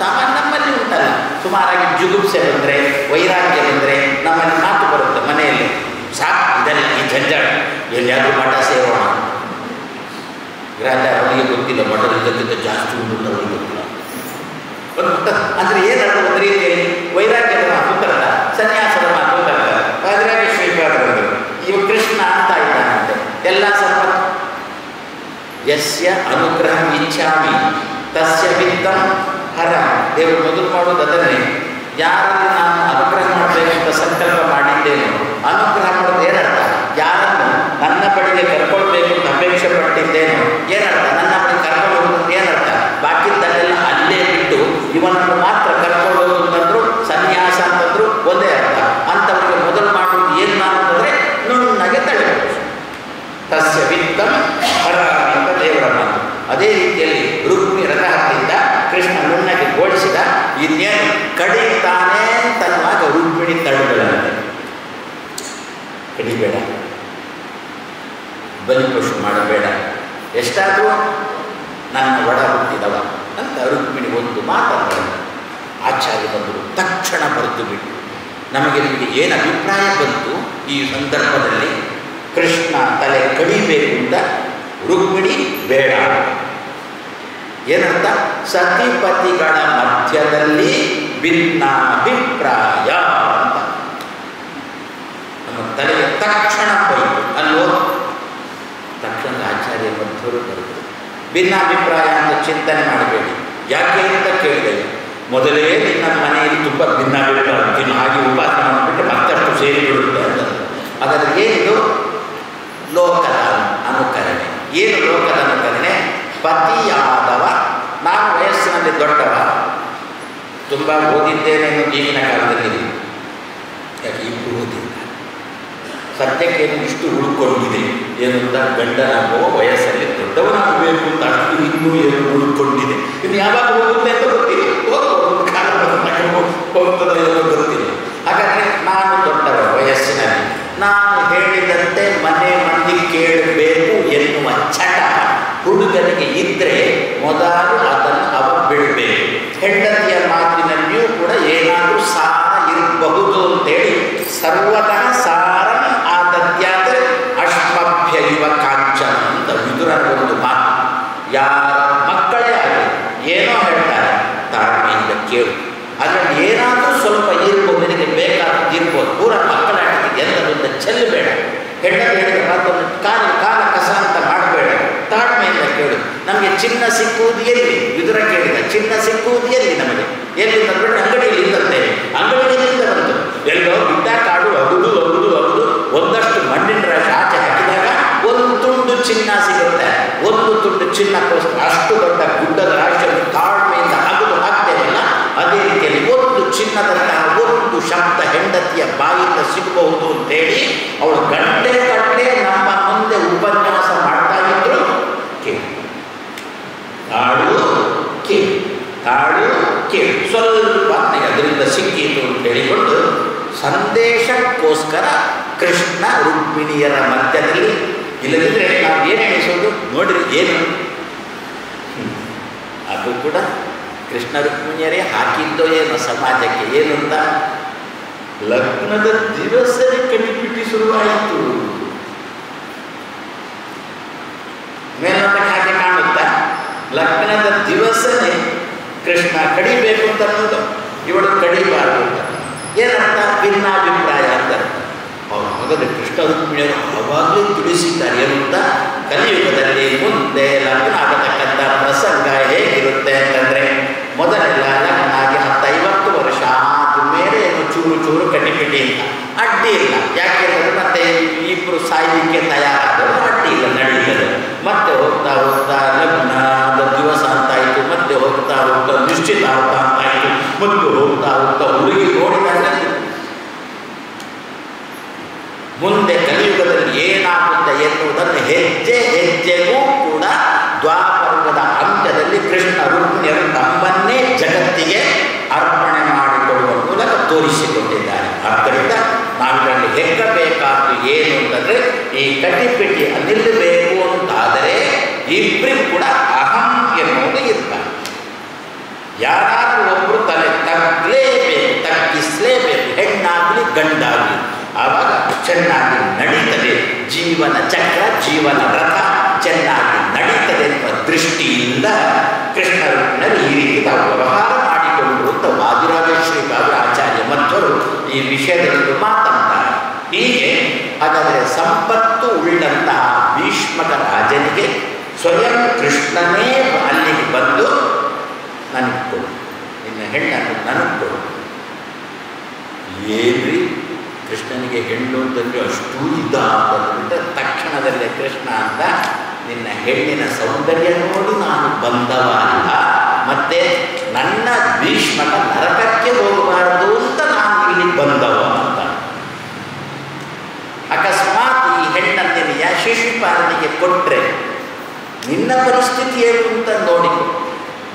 ಸಾಮಾನ್ಯ ನಮ್ಮಲ್ಲಿ ಉಂಟಲ್ಲ, ಸುಮಾರಾಗಿ ಜುಗುಪ್ಸೆ ಬಂದರೆ, ವೈರಾಗ್ಯ ಬಂದರೆ ನಮ್ಮಲ್ಲಿ ಮಾತು ಬರುತ್ತೆ ಮನೆಯಲ್ಲಿ, ಸಾಕು ಇದೆಲ್ಲ ಈ ಜಂಜಾಟ, ಎಲ್ಲಿಯಾದರೂ ಮಠ ಸೇರೋಣ. ಗ್ರಾಚಾರ ಅವರಿಗೆ ಗೊತ್ತಿಲ್ಲ, ಮಠದಕ್ಕಿಂತ ಜಾಸ್ತಿ ಉಂಟು ಅವರಿಗೆ ಗೊತ್ತಿಲ್ಲ. ಅಂದರೆ ಏನಾದರೂ ಒಂದು ರೀತಿಯಲ್ಲಿ ವೈರಾಗ್ಯದ ಮಾತು ತರ್ತಾರೆ, ಸನ್ಯಾಸದ ಮಾತು ತರ್ತಾರೆ. ವಾದಿರಾಜ ಶ್ರೀಪಾದರು ಇವ ಕೃಷ್ಣ ಅಂತ ಇದ್ದಾನಂತೆ. ಎಲ್ಲ ಸಂಪತ್ತು ಯಸ್ಯ ಅನುಗ್ರಹ ಇಚ್ಛಾಮಿ ತಸ್ಯ ವಿತ್ತಂ ಹರ. ದೇವರು ಮೊದಲು ಮಾಡೋದು ಅದನ್ನೇ. ಯಾರಲ್ಲಿ ನಾನು ಅನುಗ್ರಹ ಮಾಡಬೇಕು ಅಂತ ಸಂಕಲ್ಪ ಮಾಡಿದ್ದೇನೋ, ಅನುಗ್ರಹ ಮಾಡೋದು ಏನರ್ಥ? ಯಾರನ್ನು ನನ್ನ ಬಳಿಗೆ ಕರ್ಕೊಳ್ಬೇಕು ಅಂತ ಅಪೇಕ್ಷೆ ಪಟ್ಟಿದ್ದೇನೋ ಏನರ್ಥ? ನನ್ನ ಬಳಿ ಕರ್ಕೊಂಡು ಹೋಗೋದು ಏನರ್ಥ? ಬಾಕಿದ್ದನ್ನೆಲ್ಲ ಅಲ್ಲೇ ಬಿಟ್ಟು ಇವನನ್ನು ಮಾತ್ರ ಕರ್ಕೊಂಡು ಹೋಗೋದು ಅಂತಂದ್ರು, ಸನ್ಯಾಸ ಅಂತಂದ್ರು ಒಂದೇ ಅರ್ಥ. ಅಂಥವ್ರಿಗೆ ಮೊದಲು ಮಾಡುವುದು ಏನು ನಾನು ಅಂತಂದರೆ ನುಣ್ಣಗೆ ತಡೆಯಬೇಕು. ತಸ್ಯ ವಿತ್ತಂ ಹರ ಅಂತ ದೇವರ ಮಾತು. ಅದೇ ರೀತಿಯಲ್ಲಿ ರುಕ್ಮಿ ರಥ ಹತ್ತಿದ್ದ, ಕೃಷ್ಣ ನುಣ್ಣಗೆ ಗೋಡಿಸಿದ. ಇನ್ನೇನು ಕಡಿತಾನೆ ತನ್ನುವಾಗ ರುಕ್ಮಿಣಿ ತಡೆಗಳಂತೆ. ಕಡಿಬೇಡ, ಬಲಿಪಶು ಮಾಡಬೇಡ, ಎಷ್ಟಾದರೂ ನನ್ನ ಒಡ ಹುಟ್ಟಿದವ ಅಂತ ರುಕ್ಮಿಣಿ ಒಂದು ಮಾತನ್ನು ಆಚಾರ್ಯ ಬಂದರು. ತಕ್ಷಣ ಬರೆದು ಬಿಟ್ಟು ನಮಗೆ ನಿಮಗೆ ಏನು ಅಭಿಪ್ರಾಯ ಬಂತು ಈ ಸಂದರ್ಭದಲ್ಲಿ? ಕೃಷ್ಣ ತಲೆ ಕಡಿಬೇಕು ಅಂತ, ರುಕ್ಮಿಣಿ ಬೇಡ. ಏನಂತ? ಸತಿಪತಿಗಳ ಮಧ್ಯದಲ್ಲಿ ಭಿನ್ನಾಭಿಪ್ರಾಯ ಅಂತ ನಮ್ಮ ತಲೆಗೆ ತಕ್ಷಣ ಹೋಯಿತು. ಅಲ್ಲೋ ತಕ್ಷಣ ಆಚಾರ್ಯ ಮಧ್ವರು ಬರುವುದು. ಭಿನ್ನಾಭಿಪ್ರಾಯ ಅಂತ ಚಿಂತನೆ ಮಾಡಬೇಡಿ. ಯಾಕೆ ಅಂತ ಕೇಳಿದೆ. ಮೊದಲೇ ನಿನ್ನ ಮನೆಯಲ್ಲಿ ತುಂಬ ಭಿನ್ನಾಭಿಪ್ರಾಯ, ಇನ್ನು ಹಾಗೆ ಉಪಾಸನೆ ಮಾಡಿಬಿಟ್ಟು ಮತ್ತಷ್ಟು ಸೇರಿ ಬಿಡುತ್ತೆ ಅಂತ. ಹಾಗಾದರೆ ಏನಿದು? ಲೋಕದ ಅನುಕರಣೆ. ಏನು ಲೋಕದ ಅನುಕರಣೆ? ಪತಿಯಾದವ, ನಾನು ವಯಸ್ಸಿನಲ್ಲಿ ದೊಡ್ಡವ, ತುಂಬ ಓದಿದ್ದೇನೆ ಅನ್ನೋದು ಈಗಿನ ಕಾಲದಲ್ಲಿ. ಯಾಕೆ ಇಬ್ಬರು ಓದಿಲ್ಲ, ಸದ್ಯಕ್ಕೇನು ಇಷ್ಟು ಉಳ್ಕೊಂಡಿದೆ. ಏನು ಅಂತ? ಗಂಡನಾಗುವ ವಯಸ್ಸಲ್ಲಿ ದೊಡ್ಡವನಾಗಬೇಕು ಅಂತ ಅಷ್ಟು ಇನ್ನೂ ಏನು ಉಳ್ಕೊಂಡಿದೆ. ಇನ್ನು ಯಾವಾಗ ಹೋಗುತ್ತೆ ಅಂತ ಗೊತ್ತಿಲ್ಲ. ಕಾಲ ಹೋಗ್ತದೆ ಏನೋ ಗೊತ್ತಿಲ್ಲ. ಹಾಗಾದರೆ ನಾನು ದೊಡ್ಡವ ವಯಸ್ಸಿನಲ್ಲಿ, ನಾನು ಹೇಳಿದಂತೆ ಮನೆ ಮಂದಿ ಕೇಳಬೇಕು ಎನ್ನುವ ಚಟ ಹುಡುಗನಿಗೆ ಇದ್ದರೆ ಮೊದಲು ಅದನ್ನು ಅವ ಬಿಡಬೇಕು. ಹೆಂಡತಿಯ ಮಾತಿನಲ್ಲಿಯೂ ಕೂಡ ಏನಾದರೂ ಸಾರ ಇರಬಹುದು ಅಂತೇಳಿ ಸರ್ವತಃ ಸಾರಂ ಆದದ್ಯಾತ್ ಅಶ್ಮಭ್ಯ ಇವ ಕಾಂಚನ ಅಂತ ವಿದುರನ ಒಂದು ಮಾತು. ಯಾರ ಮಕ್ಕಳೇ ಆಗಲಿ ಏನೋ ಹೇಳ್ತಾರೆ, ತಾಳ್ಮೆಯಿಂದ ಕೇಳು. ಅದರಲ್ಲಿ ಏನಾದರೂ ಸ್ವಲ್ಪ ಇರ್ಬೋದು, ನಿನಗೆ ಬೇಕಾದದ್ದು ಇರ್ಬೋದು. ಪೂರ ಮಕ್ಕಳಾಟಿಗೆ ಎಲ್ಲರಿಂದ ಚೆಲ್ಲಬೇಡ. ಹೆಂಡತಿ ಹೇಳಿದ ಮಾತನ್ನು ಕಾಲ ಕಸ ಅಂತ ಮಾಡಬೇಡ. ತಾಳ್ಮೆಯಿಂದ ಕೇಳು. ನಮಗೆ ಚಿನ್ನ ಸಿಕ್ಕುವುದು ಎಲ್ಲಿ? ವಿದುರ ಕೇಳಿದ, ಚಿನ್ನ ಸಿಕ್ಕುವುದು ಎಲ್ಲಿ ನಮಗೆ? ಎಲ್ಲಿಂದ ಬಿಟ್ಟರೆ ಅಂಗಡಿಯಲ್ಲಿ ಇದ್ದಂತೇನೆ. ಅಂಗಡಿಯಿಂದ ಬಂತು. ಎಲ್ಲೋ ಬಿದ್ದ ಕಾಡು ಅಗುದು ಅಗುದು ಅಗುದು ಒಂದಷ್ಟು ಮಣ್ಣಿನ ರಾಶಿ ಆಚೆ ಹಾಕಿದಾಗ ಒಂದು ತುಂಡು ಚಿನ್ನ ಸಿಗುತ್ತೆ. ಒಂದು ತುಂಡು ಚಿನ್ನಕ್ಕೋಸ್ಕರ ಅಷ್ಟು ದೊಡ್ಡ ಗುಡ್ಡದ ರಾಶಿಯನ್ನು ತಾಳ್ಮೆಯಿಂದ ಅಗುದು ಹಾಕ್ತೇವಲ್ಲ, ಅದೇ ರೀತಿಯಲ್ಲಿ ಒಂದು ಚಿನ್ನದಂತಹ ಒಂದು ಶಬ್ದ ಹೆಂಡತಿಯ ಬಾಯಿಂದ ಸಿಗಬಹುದು ಅಂತೇಳಿ ಅವಳು ಗಂಟೆ ಗಟ್ಟಲೆ ನಮ್ಮ ಮುಂದೆ ಉಪನ್ಯಾಸ ಮಾಡ್ತಾ ಇದ್ರು. ತಾಳು ಕೇಳು, ತಾಳು ಕೇಳು. ಸ್ವಲ್ಪ ಅದರಿಂದ ಸಿಕ್ಕಿತು ಅಂತ ಹೇಳಿಕೊಂಡು ಸಂದೇಶಕ್ಕೋಸ್ಕರ ಕೃಷ್ಣ ರುಕ್ಮಿಣಿಯರ ಮಧ್ಯದಲ್ಲಿ. ಇಲ್ಲದಿದ್ದರೆ ನಾವು ಏನು ಎಣಿಸೋದು ನೋಡ್ರಿ, ಏನು ಅದು ಕೂಡ ಕೃಷ್ಣ ರುಕ್ಮಿಣಿಯರೇ ಹಾಕಿದ್ದೋ ಏನೋ ಸಮಾಜಕ್ಕೆ. ಏನು ಅಂತ? ಲಗ್ನದ ದಿವಸವೇ ಕಡಿಪಿಟಿ ಶುರುವಾಯಿತು. ಮೇಲ್ನೋಟಕ್ಕೆ ಹಾಗೆ ಕಾಣುತ್ತಾ? ಲಗ್ನದ ದಿವಸನೇ ಕೃಷ್ಣ ಕಡಿಬೇಕು ಅಂತ ಅನ್ನೋದು, ಇವಳು ಕಡಿಬಾರದು ಅಂತ. ಏನರ್ಥ? ಭಿನ್ನಾಭಿಪ್ರಾಯ ಅಂತ. ಹಾಗಾದರೆ ಕೃಷ್ಣ ರುಕ್ಮಿಣಿಯರು ಅವಾಗಲೇ ತಿಳಿಸಿದ್ದಾರೆ. ಏನು ಅಂತ? ಕಲಿಯುಗದಲ್ಲಿ ಮುಂದೆ ಲಗ್ನ ಆಗತಕ್ಕಂಥ ಪ್ರಸಂಗ ಹೇಗಿರುತ್ತೆ ಅಂತಂದರೆ, ಮೊದಲೆಲ್ಲ ಲಗ್ನ ಆಗಿ 10-50 ವರ್ಷ ಆದಮೇಲೆ ಏನು ಚೂರು ಚೂರು ಕಟಿಪಿಟಿ ಅಂತ ಅಡ್ಡಿ ಇಲ್ಲ. ಯಾಕೆಂದರೆ ಮತ್ತೆ ಇಬ್ಬರು ಸಾಯಲಿಕ್ಕೆ ತಯಾರಾದರು, ಅಡ್ಡಿ ಇಲ್ಲ, ನಡೀತದೆ. ಮತ್ತೆ ಹೋಗ್ತಾ ಹೋಗ್ತಾ ಲಗ್ನದ ದಿವಸ ಅಂತಾಯಿತು, ಮತ್ತೆ ಹೋಗ್ತಾ ಹೋಗ್ತಾ ನಿಶ್ಚಿತಾರ್ಥ ಅಂತಾಯಿತು, ಮತ್ತೆ ಹೋಗ್ತಾ ಹೋಗ್ತಾ ಹುಡುಗಿ ನೋಡಿದಾಗ ಮುಂದೆ ಕಲಿಯುಗದಲ್ಲಿ ಏನಾಗುತ್ತೆ ಎನ್ನುವುದನ್ನು ಹೆಜ್ಜೆ ಹೆಜ್ಜೆಗೂ ಕೂಡ ದ್ವಾಪರಯುಗದ ಅಂತ್ಯದಲ್ಲಿ ಕೃಷ್ಣ ರುಕ್ಮಿಣಿಯರು ತಮ್ಮನ್ನೇ ಜಗತ್ತಿಗೆ ಅರ್ಪಣೆ ಮಾಡಿಕೊಳ್ಳುವ ಮೂಲಕ ತೋರಿಸಿಕೊಟ್ಟಿದ್ದಾರೆ. ಆದ್ದರಿಂದ ನಾವಿಲ್ಲಿ ಹೆಗ್ಗಬೇಕಾದ್ದು ಏನು ಅಂತಂದರೆ, ಈ ಕಟಿಪಿಟಿ ನಿಲ್ಲಬೇಕು ಅಂತಾದರೆ ಇಬ್ಬರಿಗೂ ಕೂಡ ಅಹಂ ಎನ್ನುವುದು ಇರ್ತಾರೆ. ಯಾರಾದರೂ ಒಬ್ಬರು ತಲೆ ತಗ್ಲೇಬೇಕು, ತಗ್ಗಿಸಲೇಬೇಕು, ಹೆಣ್ಣಾಗಲಿ ಗಂಡಾಗಲಿ. ಆವಾಗ ಚೆನ್ನಾಗಿ ನಡೀತದೆ ಜೀವನ ಚಕ್ರ, ಜೀವನ ರಥ ಚೆನ್ನಾಗಿ ನಡೀತದೆ ಎನ್ನುವ ದೃಷ್ಟಿಯಿಂದ ಕೃಷ್ಣ ರುಕ್ಮಿಣಿಯರು ಈ ರೀತಿ ತಾವು ವ್ಯವಹಾರ ಮಾಡಿಕೊಂಡರು ಅಂತ ವಾದಿರಾಜಶ್ರೀ ಆಚಾರ್ಯ ಮಧ್ವರು ಈ ವಿಷಯದಲ್ಲಿ ಮಾತನಾಡ್ತಾರೆ. ಹೀಗೆ ಹಾಗಾದರೆ ಸಂಪತ್ತು ಉಳ್ಳಂತಹ ಭೀಷ್ಮಕ ರಾಜನಿಗೆ ಸ್ವಯಂ ಕೃಷ್ಣನೇ ಅಲ್ಲಿಗೆ ಬಂದು ನನಗೆ ಕೊಡು, ನಿನ್ನ ಹೆಣ್ಣನ್ನು ನನಗೆ ಕೊಡು. ಏನ್ರಿ ಕೃಷ್ಣನಿಗೆ ಹೆಣ್ಣು ಅಂತಂದ್ರೆ ಅಷ್ಟೂ ಇದಾಗ್ಬಿಟ್ರೆ ತಕ್ಷಣದಲ್ಲೇ ಕೃಷ್ಣ ಅಂತ, ನಿನ್ನ ಹೆಣ್ಣಿನ ಸೌಂದರ್ಯ ನೋಡಿ ನಾನು ಬಂದವ ಅಲ್ಲ, ಮತ್ತೆ ನನ್ನ ಭೀಷ್ಮಕ ನರಕಕ್ಕೆ ಹೋಗಬಾರದು ಅಂತ ನಾನು ಇಲ್ಲಿ ಬಂದವ ಅಂತ. ಅಕಸ್ಮಾತ್ ಈ ಹೆಣ್ಣನ್ನೆನೆಯ ಶಿಶುಪಾಲನೆಗೆ ಕೊಟ್ಟರೆ ನಿನ್ನ ಪರಿಸ್ಥಿತಿ ಏನು ಅಂತ ನೋಡಿಕೊ.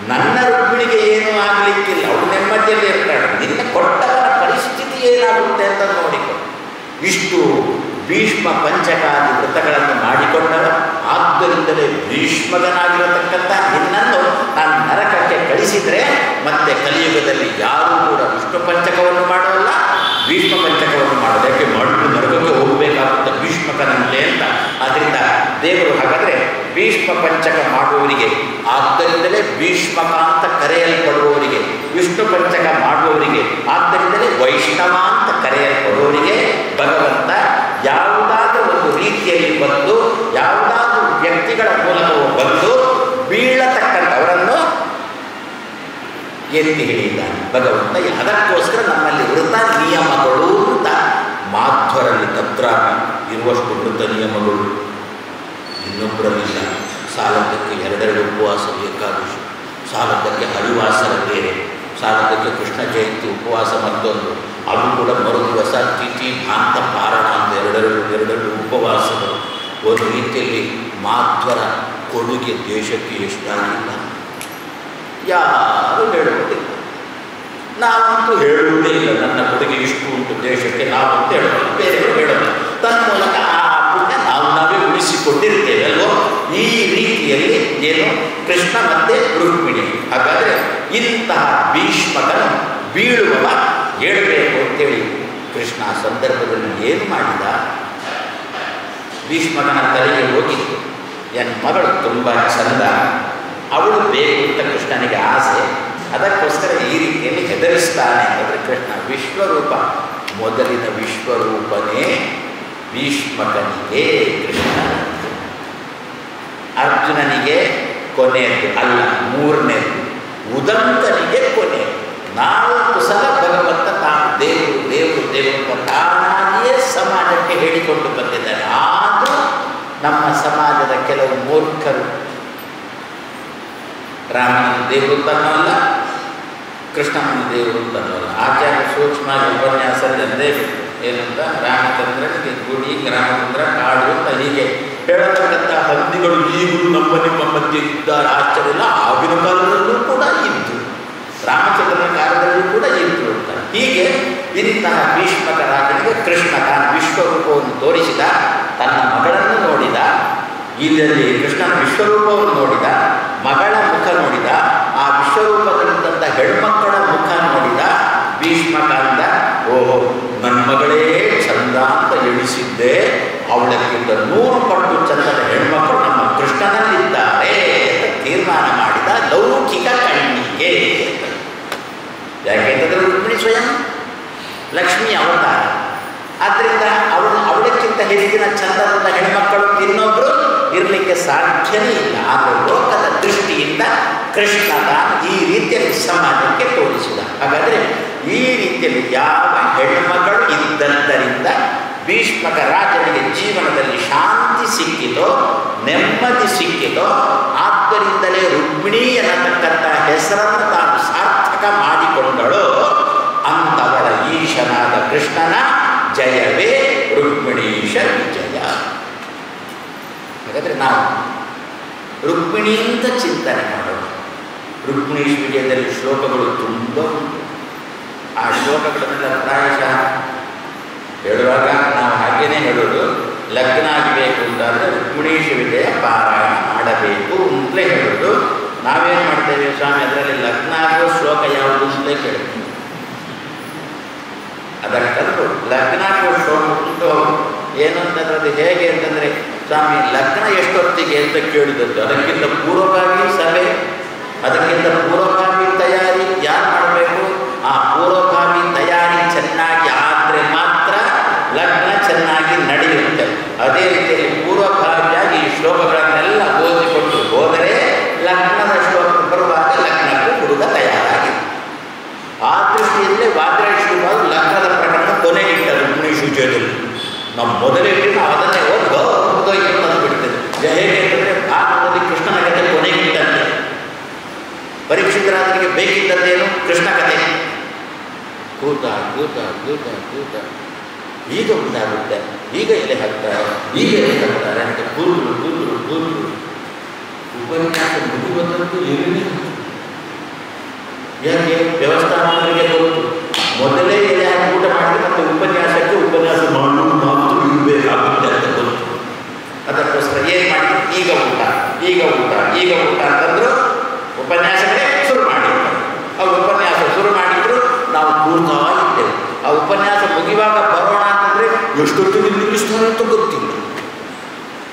ನನ್ನ ರುಕ್ಮಿಣಿಗೆ ಏನೂ ಆಗಲಿಕ್ಕಿಲ್ಲ, ಅವಳು ನೆಮ್ಮದಿಯಲ್ಲಿ ಇರ್ತಾಳೆ. ನಿನ್ನ ಕೊಟ್ಟವರ ಪರಿಸ್ಥಿತಿ ಏನಾಗುತ್ತೆ ಅಂತ ನೋಡಿಕೊ. ಇಷ್ಟು ಭೀಷ್ಮ ಪಂಚಕಾದಿ ವ್ರತಗಳನ್ನು ಮಾಡಿಕೊಂಡವ, ಆದ್ದರಿಂದಲೇ ಭೀಷ್ಮಗನಾಗಿರತಕ್ಕಂಥ ನಿನ್ನನ್ನು ನಾನು ನರಕಕ್ಕೆ ಕಳಿಸಿದರೆ ಮತ್ತೆ ಕಲಿಯುಗದಲ್ಲಿ ಯಾರೂ ಕೂಡ ವಿಷ್ಣು ಪಂಚಕವನ್ನು ಮಾಡೋಲ್ಲ, ಭೀಷ್ಮ ಪಂಚಕವನ್ನು ಮಾಡೋದು. ಯಾಕೆ ಮಾಡಿದ್ರು ನರಕಕ್ಕೆ ಹೋಗಬೇಕಾಗುತ್ತೆ ಭೀಷ್ಮಕನಲ್ಲೇ ಅಂತ. ಆದ್ದರಿಂದ ದೇವರು ಹಾಗಾದರೆ ಭೀಷ್ಮ ಪಂಚಕ ಮಾಡುವವರಿಗೆ, ಆದ್ದರಿಂದಲೇ ಭೀಷ್ಮಕ ಅಂತ ಕರೆಯಲ್ಪಡುವವರಿಗೆ, ವಿಷ್ಣು ಪಂಚಕ ಮಾಡುವವರಿಗೆ, ಆದ್ದರಿಂದಲೇ ವೈಷ್ಣವ ಅಂತ ಕರೆಯಲ್ಪಡುವವರಿಗೆ ಭಗವಂತ ಯಾವುದಾದ್ರೂ ಒಂದು ರೀತಿಯಲ್ಲಿ ಬಂದು, ಯಾವುದಾದ್ರೂ ವ್ಯಕ್ತಿಗಳ ಮೂಲಕವೂ ಬಂದು ಬೀಳತಕ್ಕಂಥವರನ್ನು ಎತ್ತಿ ಹಿಡಿಯಿದ್ದಾನೆ ಭಗವಂತ. ಅದಕ್ಕೋಸ್ಕರ ನಮ್ಮಲ್ಲಿ ವೃತ ನಿಯಮಗಳು ಅಂತ ಮಾಧ್ವರಲ್ಲಿ ತತ್ರ ಇರುವಷ್ಟು ವೃತ ನಿಯಮಗಳು ಇನ್ನೊಬ್ಬರಲ್ಲಿಲ್ಲ. ಸಾಲದ್ದಕ್ಕೆ 2 ಉಪವಾಸ ಏಕಾದಶಿ, ಸಾಲದ್ದಕ್ಕೆ ಹರಿವಾಸರ ಬೇರೆ, ಸಾಲದ್ದಕ್ಕೆ ಕೃಷ್ಣ ಜಯಂತಿ ಉಪವಾಸ ಮತ್ತೊಂದು, ಅದು ಕೂಡ ಮರುದಿವಸ ತಿಥಿ ಭಾಂತ ಪಾರಣ ಅಂತ 2 ಉಪವಾಸಗಳು. ಒಂದು ರೀತಿಯಲ್ಲಿ ಮಾಧ್ವರ ಕೊಡುಗೆ ದೇಶಕ್ಕೆ ಎಷ್ಟಾಗಿಲ್ಲ, ಯಾರು ಹೇಳುವುದಿಲ್ಲ. ನಾವಂತೂ ಹೇಳುವುದೇ ಇಲ್ಲ, ನನ್ನ ಕೊಡುಗೆ ಇಷ್ಟು ಉಂಟು ದೇಶಕ್ಕೆ ನಾವಂತ ಹೇಳೋಲ್ಲ, ಬೇರೆಯವರು ಹೇಳೋಲ್ಲ. ತನ್ನ ಮೂಲಕ ಆ ಪುಣ್ಯ ನಾವೇ ಉಳಿಸಿಕೊಂಡಿರ್ತೇವೆ ಅಲ್ವೋ. ಈ ರೀತಿಯಲ್ಲಿ ಏನು ಕೃಷ್ಣ ಮತ್ತೆ ರುಕ್ಮಿಣಿ. ಹಾಗಾದರೆ ಇಂತಹ ಭೀಷ್ಮಕನು ಬೀಳುವವ ಹೇಳಬೇಕು ಅಂತೇಳಿ ಕೃಷ್ಣ ಆ ಸಂದರ್ಭದಲ್ಲಿ ಏನು ಮಾಡಿದ? ಭೀಷ್ಮಕನ ತಲೆಗೆ ಹೋಗಿತ್ತು, ನನ್ನ ಮಗಳು ತುಂಬ ಚಂದ, ಅವಳು ಬೇಕು ಅಂತ ಕೃಷ್ಣನಿಗೆ ಆಸೆ, ಅದಕ್ಕೋಸ್ಕರ ಈ ರೀತಿಯಲ್ಲಿ ಹೆದರಿಸ್ತಾನೆ ಅಂದರೆ ಕೃಷ್ಣ ವಿಶ್ವರೂಪ, ಮೊದಲಿನ ವಿಶ್ವರೂಪನೇ ಭೀಷ್ಮಕನಿಗೆ ಕೃಷ್ಣ, ಅರ್ಜುನನಿಗೆ ಕೊನೆಯದು ಅಲ್ಲ, 3ನೇದು, ಉದಂತನಿಗೆ ಕೊನೆಯದು. 4 ಸಲ ಭಗವಂತ ತಾನು ದೇವರು ದೇವರು ದೇವರು ತಾನಾಗಿಯೇ ಸಮಾಜಕ್ಕೆ ಹೇಳಿಕೊಂಡು ಬಂದಿದ್ದಾನೆ. ಆದರೂ ನಮ್ಮ ಸಮಾಜದ ಕೆಲವು ಮೂರ್ಖರು ರಾಮನ ದೇವರು ತನ್ನಲ್ಲ, ಕೃಷ್ಣನ ದೇವರು ತನ್ನಲ್ಲ. ಆಚಾರ್ಯ ಸೂಕ್ಷ್ಮ ಉಪನ್ಯಾಸದಲ್ಲಿ ಅಂದೇ ಏನಂತ, ರಾಮಚಂದ್ರನಿಗೆ ಗುಡಿ, ರಾಮಚಂದ್ರ ಕಾಡು ಅಂತ ಹೀಗೆ ಹೇಳತಕ್ಕಂಥ ಹಂದಿಗಳು ಈಗಲೂ ನಿಮ್ಮ ಮಧ್ಯೆ ಇದ್ದಾರೆ. ಆಶ್ಚರ್ಯ, ಆಗಿನ ಕಾಲದಲ್ಲೂ ಕೂಡ ಇದ್ದು, ರಾಮಚಂದ್ರನ ಕಾಲದಲ್ಲೂ ಕೂಡ ಇದ್ದು ಅಂತ. ಹೀಗೆ ಇಂತಹ ಭೀಷ್ಮಕ ರಾಜನಿಗೆ ಕೃಷ್ಣ ತಾನು ವಿಶ್ವರೂಪವನ್ನು ತೋರಿಸಿದ, ತನ್ನ ಮಗಳನ್ನು ನೋಡಿದ, ಇದರಲ್ಲಿ ಕೃಷ್ಣನ ವಿಶ್ವರೂಪವನ್ನು ನೋಡಿದ, ಮಗಳ ಮುಖ ನೋಡಿದ, ಆ ವಿಶ್ವರೂಪದಲ್ಲಿದ್ದಂಥ ಹೆಣ್ಮಕ್ಕಳ ಮುಖ ನೋಡಿದ. ಭೀಷ್ಮಕ ಅಂದ, ಓಹೋ ನನ್ನ ಮಗಳೇ ಚಂದ ಅಂತ ಎಣಿಸಿದ್ದೆ, ಅವಳಕ್ಕಿಂತ 100 ಪಟ್ಟು ಚಂದದ ಹೆಣ್ಮಕ್ಕಳು ನಮ್ಮ ಕೃಷ್ಣನಲ್ಲಿದ್ದಾರೆ ಅಂತ ತೀರ್ಮಾನ ಮಾಡಿದ ಲೌಕಿಕ ಕಣ್ಣಿಗೆ. ಯಾಕೆಂತಂದರೆ ರುಕ್ಮಿಣಿ ಸ್ವಯಂ ಲಕ್ಷ್ಮಿ ಅವತಾರ, ಆದ್ದರಿಂದ ಅವಳಕ್ಕಿಂತ ಹೆಚ್ಚಿನ ಚಂದದ ಹೆಣ್ಮಕ್ಕಳು ಇನ್ನೊಬ್ಬರು ಇರಲಿಕ್ಕೆ ಸಾಧ್ಯವೇ ಇಲ್ಲ. ಆದರೆ ಲೋಕದ ದೃಷ್ಟಿಯಿಂದ ಕೃಷ್ಣ ತಾನು ಈ ರೀತಿಯಲ್ಲಿ ಸಮಾಜಕ್ಕೆ ತೋರಿಸಿದ. ಹಾಗಾದರೆ ಈ ರೀತಿಯಲ್ಲಿ ಯಾವ ಹೆಣ್ಮಗಳು ಇದ್ದಂದರಿಂದ ಭೀಷ್ಮಕ ರಾಜನಿಗೆ ಜೀವನದಲ್ಲಿ ಶಾಂತಿ ಸಿಕ್ಕಿತೋ, ನೆಮ್ಮದಿ ಸಿಕ್ಕಿತೋ, ಆದ್ದರಿಂದಲೇ ರುಕ್ಮಿಣಿ ಎನ್ನತಕ್ಕಂಥ ಹೆಸರನ್ನು ತಾನು ಸಾರ್ಥಕ ಮಾಡಿಕೊಂಡಳೋ ಅಂಥವಳ ಈಶನಾದ ಕೃಷ್ಣನ ಜಯವೇ ರುಕ್ಮಿಣೀಶ ವಿಜಯ. ಹಾಗಾದರೆ ನಾವು ರುಕ್ಮಿಣಿ ಅಂತ ಚಿಂತನೆ ಮಾಡೋಣ. ರುಕ್ಮಿಣೀಶ ವಿಜಯದಲ್ಲಿ ಶ್ಲೋಕಗಳು ತುಂಬ ಉಂಟು. ಆ ಶ್ಲೋಕಗಳನ್ನೆಲ್ಲ ಪ್ರಾಯಶಃ ಹೇಳುವಾಗ ನಾವು ಹಾಗೇನೆ ಹೇಳೋದು, ಲಗ್ನ ಆಗಬೇಕು ಅಂತಾದರೆ ರುಕ್ಮಿಣೀಶ ವಿಜಯ ಪಾರಾಯಣ ಮಾಡಬೇಕು ಅಂತಲೇ ಹೇಳೋದು. ನಾವೇನು ಮಾಡ್ತೇವೆ, ಸ್ವಾಮಿ ಅದರಲ್ಲಿ ಲಗ್ನ ಆಗೋ ಶ್ಲೋಕ ಯಾವುದು ಅಂತಲೇ ಕೇಳ್ತೀವಿ. ಅದಕ್ಕಂದು ಲಗ್ನ ಆಗೋ ಶ್ಲೋಕ ಉಂಟು. ಏನು ಅಂತಂದ್ರೆ ಹೇಗೆ ಅಂತಂದರೆ, ಸ್ವಾಮಿ ಲಗ್ನ ಎಷ್ಟೊತ್ತಿಗೆ ಅಂತ ಕೇಳಿದದ್ದು, ಅದಕ್ಕಿಂತ ಪೂರ್ವಭಾವಿ ಸಭೆ, ಅದಕ್ಕಿಂತ ಪೂರ್ವಭಾವಿ ತಯಾರಿ ಯಾರು ಮಾಡಬೇಕು? ಆ ಪೂರ್ವಭಾವಿ ತಯಾರಿ ಚೆನ್ನಾಗಿ ಆದರೆ ಮಾತ್ರ ಲಗ್ನ ಚೆನ್ನಾಗಿ ನಡೆಯುತ್ತೆ. ಅದೇ ರೀತಿಯಲ್ಲಿ ಪೂರ್ವಭಾವಿಯಾಗಿ ಈ ಶ್ಲೋಕಗಳನ್ನೆಲ್ಲ ಓದಿಕೊಂಡು ಬೇಕಿದ್ದದ್ದೇನು ಕೃಷ್ಣ ಕಥೆ. ಕೂತ ಕೂತ ಕೂತ ಕೂತ ಈಗ ಉಂಟಾಗುತ್ತೆ, ಈಗ ಎಲೆ ಹಾಕ್ತಾರೆ, ಈಗ ಎಲೆ ಹಾಕ್ತಾರೆ ಅಂತ ಕೂತರು ಕೂತರು ಕೂತರು. ಉಪನ್ಯಾಸ ಮುಗಿಯುವಂತೂ ಏನೇ ಯಾಕೆ ವ್ಯವಸ್ಥಾಪಕರಿಗೆ ಗೊತ್ತು, ಮೊದಲೇ ಎಲೆ ಹಾಕಿ ಊಟ ಮಾಡಿ ಮತ್ತೆ ಉಪನ್ಯಾಸಕ್ಕೆ ಉಪನ್ಯಾಸ ಮಾಡೋದು ಮಾತು ಇರಬೇಕಾಗುತ್ತೆ ಅಂತ ಗೊತ್ತು. ಅದಕ್ಕೋಸ್ಕರ ಏನು ಮಾಡಿ ಈಗ ಊಟ ಈಗ ಊಟ ಈಗ ಊಟ ಅಂತಂದ್ರು ಉಪನ್ಯಾಸಕ್ಕೆ ಶುರು ಮಾಡಿದ್ರು. ಅವ್ರು ಉಪನ್ಯಾಸ ಶುರು ಮಾಡಿದ್ರು, ನಾವು ಕೂರ್ತಾ ಇದ್ದೇವೆ. ಆ ಉಪನ್ಯಾಸ ಮುಗಿಯುವಾಗ ಬರೋಣ ಅಂತಂದರೆ ಎಷ್ಟೊತ್ತಿಗೆ ನಿಲ್ಲಿಸ್ತಾರೆ ಅಂತ ಗೊತ್ತಿಲ್ಲ.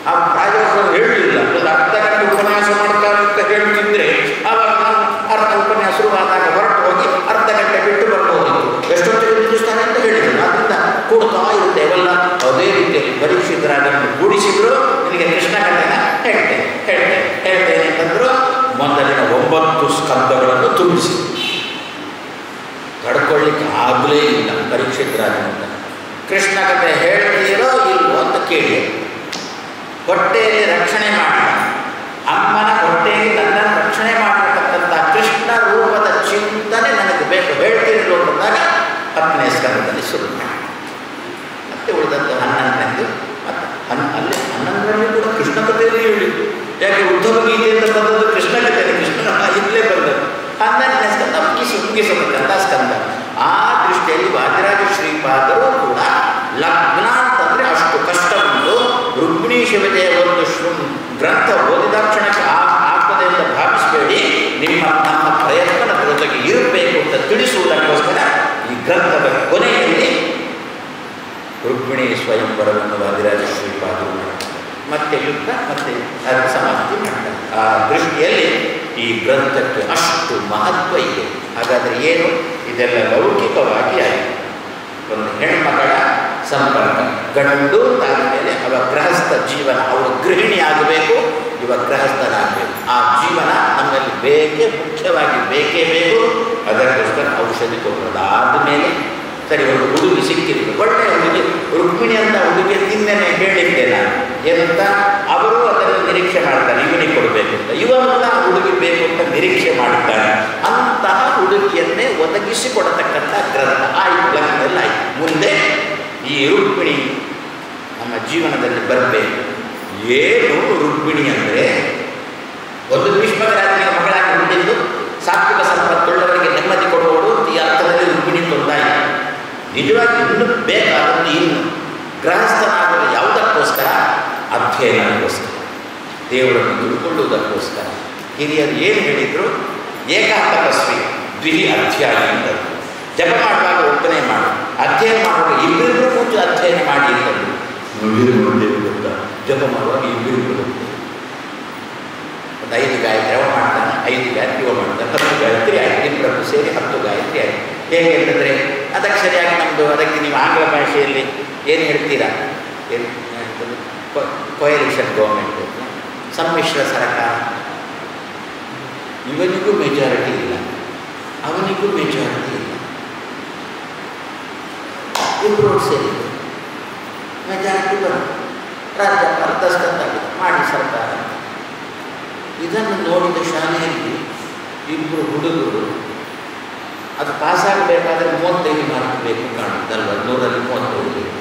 ಆ ಪ್ರಾಯೋಜಕರು ಹೇಳಲಿಲ್ಲ, ಒಂದು ಅರ್ಧ ಗಂಟೆ ಉಪನ್ಯಾಸ ಮಾಡ್ತಾರೆ ಅಂತ ಹೇಳ್ತಿದ್ರೆ ಆವಾಗ ನಾವು ಅರ್ಧ ಉಪನ್ಯಾಸ ಶುರುವಾದಾಗ ಹೊರಟು ಹೋಗಿ ಅರ್ಧ ಗಂಟೆ ಬಿಟ್ಟು ಬರ್ಬೋದಿತ್ತು. ಎಷ್ಟೊತ್ತಿಗೆ ನಿಲ್ಲಿಸ್ತಾರೆ ಅಂತ ಹೇಳಿದ್ರು. ಅದರಿಂದ ಕೂಡ್ತಾ ಇರುತ್ತೇವಲ್ಲ, ಅದೇ ರೀತಿಯಲ್ಲಿ ಪರೀಕ್ಷಿತರಾಗನ್ನು ಕೂಡಿಸಿದ್ರು. ನಿನಗೆ ಕೃಷ್ಣ ಕಥೆನ ಹೇಳ್ತೇನೆ ಅಂತಂದ್ರು. ಮೊದಲಿನ 9 ಸ್ಕಂದಗಳನ್ನು ತುಂಬಿಸಿ ತಡ್ಕೊಳ್ಳಿಕ್ಕೆ ಆಗಲೇ ಇಲ್ಲ ಪರೀಕ್ಷಿತರಾಗಂತ. ಕೃಷ್ಣ ಕಥೆ ಹೇಳ್ತೀರೋ ಇಲ್ವೋ ಅಂತ ಕೇಳಿ, ಹೊಟ್ಟೆಯಲ್ಲಿ ರಕ್ಷಣೆ ಮಾಡಿದ ಅಮ್ಮನ ಹೊಟ್ಟೆಯಲ್ಲಿ ನನ್ನನ್ನು ರಕ್ಷಣೆ ಮಾಡಿರತಕ್ಕಂಥ ಕೃಷ್ಣ ರೂಪದ ಚಿಂತನೆ ನನಗೆ ಬೇಕು, ಹೇಳ್ತೀನಿ ನೋಡಿದಾಗ 10ನೇ ಸ್ಕಂದದಲ್ಲಿ ಶುರು ಮಾಡಿ. ಮತ್ತೆ ಉಳಿದದ್ದು 11ನೇದು. ಮತ್ತು ಅಲ್ಲಿ 11ರಲ್ಲಿ ಕೂಡ ಕೃಷ್ಣ ಕಥೆಯಲ್ಲಿ ಹೇಳಿದ್ದು. ಯಾಕೆ ಉದ್ಧವ ಗೀತೆಯಿಂದ ಬಂದದ್ದು ಕೃಷ್ಣ ಕಥೆ, ಕೃಷ್ಣನ ಇಲ್ಲೇ ಬಂದದ್ದು. 12ನೇ ಸ್ಕಂದ ಮುಗಿಸಬೇಕಂತ ಸ್ಕಂದ. ಆ ದೃಷ್ಟಿಯಲ್ಲಿ ವಾದಿರಾಜ ಶ್ರೀಪಾದರು ಕೂಡ ಲಗ್ನ ಅಂತಂದರೆ ಅಷ್ಟು ಕಷ್ಟ ಉಂಟು. ರುಕ್ಮಿಣೀ ಶಿವತೆಯ ಒಂದು ಗ್ರಂಥ ಓದಿದಾಕ್ಷಣಕ್ಕೆ ಆಗ್ತದೆ ಅಂತ ಭಾವಿಸಬೇಡಿ. ನಮ್ಮ ಪ್ರಯತ್ನದ ಜೊತೆಗೆ ಇರಬೇಕು ಅಂತ ತಿಳಿಸುವುದಕ್ಕೋಸ್ಕರ ಈ ಗ್ರಂಥದ ಕೊನೆಯಲ್ಲಿ ರುಕ್ಮಿಣಿ ಸ್ವಯಂವರವನ್ನು ವಾದಿರಾಜ ಶ್ರೀಪಾದರು ಮಾಡ್ತಾರೆ. ಮತ್ತೆ ಯುದ್ಧ, ಮತ್ತೆ ಅದರ ಸಮಾಪ್ತಿ ಮಾಡ್ತಾರೆ. ಆ ದೃಷ್ಟಿಯಲ್ಲಿ ಈ ಗ್ರಂಥಕ್ಕೆ ಅಷ್ಟು ಮಹತ್ವ ಇದೆ. ಹಾಗಾದರೆ ಏನು, ಇದೆಲ್ಲ ಲೌಕಿಕವಾಗಿ ಆಯಿತು. ಒಂದು ಹೆಣ್ಮಗಳ ಸಂಪರ್ಕ, ಗಂಡು ತಾದ ಮೇಲೆ ಅವ ಗೃಹಸ್ಥ ಜೀವನ, ಅವಳು ಗೃಹಿಣಿ ಆಗಬೇಕು, ಇವ ಗೃಹಸ್ಥನಾಗಬೇಕು. ಆ ಜೀವನ ನಮ್ಮಲ್ಲಿ ಮುಖ್ಯವಾಗಿ ಬೇಕೇ ಬೇಕು. ಅದಕ್ಕೋಸ್ಕರ ಔಷಧಿ ಕೊಡೋದು. ಆದಮೇಲೆ ಸರಿ, ಒಂದು ಹುಡುಗಿ ಸಿಕ್ಕಿದ್ರು, ಒಳ್ಳೆಯ ಹುಡುಗಿ, ರುಕ್ಮಿಣಿ ಅಂತ ಹುಡುಗಿ ನಿನ್ನೆನೆ ಹೇಳಿದ್ದೆ ನಾನು. ಏನಂತ ಅವರು ಅದನ್ನು ನಿರೀಕ್ಷೆ ಮಾಡ್ತಾರೆ, ಇವನಿಗೆ ಕೊಡಬೇಕು ಅಂತ. ಇವನ್ನ ಹುಡುಗಿ ಬೇಕು ಅಂತ ನಿರೀಕ್ಷೆ ಮಾಡುತ್ತಾನೆ. ಅಂತಹ ಹುಡುಗಿಯನ್ನೇ ಒದಗಿಸಿಕೊಡತಕ್ಕಂಥ ಗ್ರಂಥ ಆಯ್ತು, ಲಗ್ನದಲ್ಲಿ ಆಯ್ತು. ಮುಂದೆ ಈ ರುಕ್ಮಿಣಿ ನಮ್ಮ ಜೀವನದಲ್ಲಿ ಬರಬೇಕು. ಏನು ರುಕ್ಮಿಣಿ ಅಂದರೆ, ಒಂದು ಭೀಷ್ಮರಾಜನಿಗೆ ಮಗಳಾಗಿ ಹುಟ್ಟಿದ್ದು, ಸಾತ್ವಿಕ ಸಂಪತ್ತುಳ್ಳವರಿಗೆ ನೆಮ್ಮದಿ ಕೊಡುವವರು, ಈ ಅರ್ಥದಲ್ಲಿ ರುಕ್ಮಿಣಿ ತೊಂದಾಯಿತು. ನಿಜವಾಗಿ ಇನ್ನೂ ಬೇಕಾದದ್ದು ಇನ್ನು ಗೃಹಸ್ಥನಾಗಲು ಯಾವುದಕ್ಕೋಸ್ಕರ? ಅಧ್ಯಯನಕ್ಕೋಸ್ಕರ, ದೇವರನ್ನು ತಿಳ್ಕೊಳ್ಳುವುದಕ್ಕೋಸ್ಕರ. ಹಿರಿಯರು ಏನು ಹೇಳಿದರು? ಏಕಾಂತಪಸ್ವಿ ದ್ವಿಹಿ ಅಧ್ಯಾಯ ಅಂತದ್ದು. ಜಪ ಮಾಡುವಾಗ ಒಬ್ಬನೇ ಮಾಡು, ಅಧ್ಯಯನ ಮಾಡುವಾಗ ಇಬ್ಬರಿಬ್ಬರು ಕೂತು ಅಧ್ಯಯನ ಮಾಡಿ ಅಂತದ್ದು. ಗೊತ್ತಾ, ಜಪ ಮಾಡುವಾಗ ಇಬ್ಬರಿಬ್ಬರು ಒಂದು 5 ಗಾಯತ್ರಿ ಅವ ಮಾಡ್ತಾನೆ, 5 ಗಾಯತ್ರಿ ಇವ ಮಾಡ್ತಾನೆ, 10 ಗಾಯತ್ರಿ ಆಯಿತು. ಇಬ್ಬರನ್ನು ಸೇರಿ 10 ಗಾಯತ್ರಿ ಆಯಿತು. ಹೇಗೆ ಅಂತಂದರೆ ಅದಕ್ಕೆ ಸರಿಯಾಗಿ ನಮ್ಮದು, ಅದಕ್ಕೆ ನೀವು ಆಂಗ್ಲ ಭಾಷೆಯಲ್ಲಿ ಏನು ಹೇಳ್ತೀರಾ? ಏನು ಕೊಯಲಿಷನ್ ಗೌರ್ಮೆಂಟು, ಸಮ್ಮಿಶ್ರ ಸರ್ಕಾರ. ಇವನಿಗೂ ಮೆಜಾರಿಟಿ ಇಲ್ಲ, ಅವನಿಗೂ ಮೆಜಾರಿಟಿ ಇಲ್ಲ, ಇಬ್ಬರು ಸೇರಿ ಮೆಜಾರಿಟಿ ಬಂತು. ರಾಜ್ಯಪಾಲ ದಸ್ಕತ್ತಾಗಿದೆ, ಮಾಡಿ ಸರ್ಕಾರ. ಇದನ್ನು ನೋಡಿದ ಶಾಲೆಯಲ್ಲಿ ಇಬ್ಬರು ಹುಡುಗರು ಅದು ಪಾಸಾಗಬೇಕಾದ್ರೆ 35 ಮಾರ್ಕ್ ಬೇಕು ಕಾಣುತ್ತಲ್ವ, 100ರಲ್ಲಿ 35 ಬೇಕು.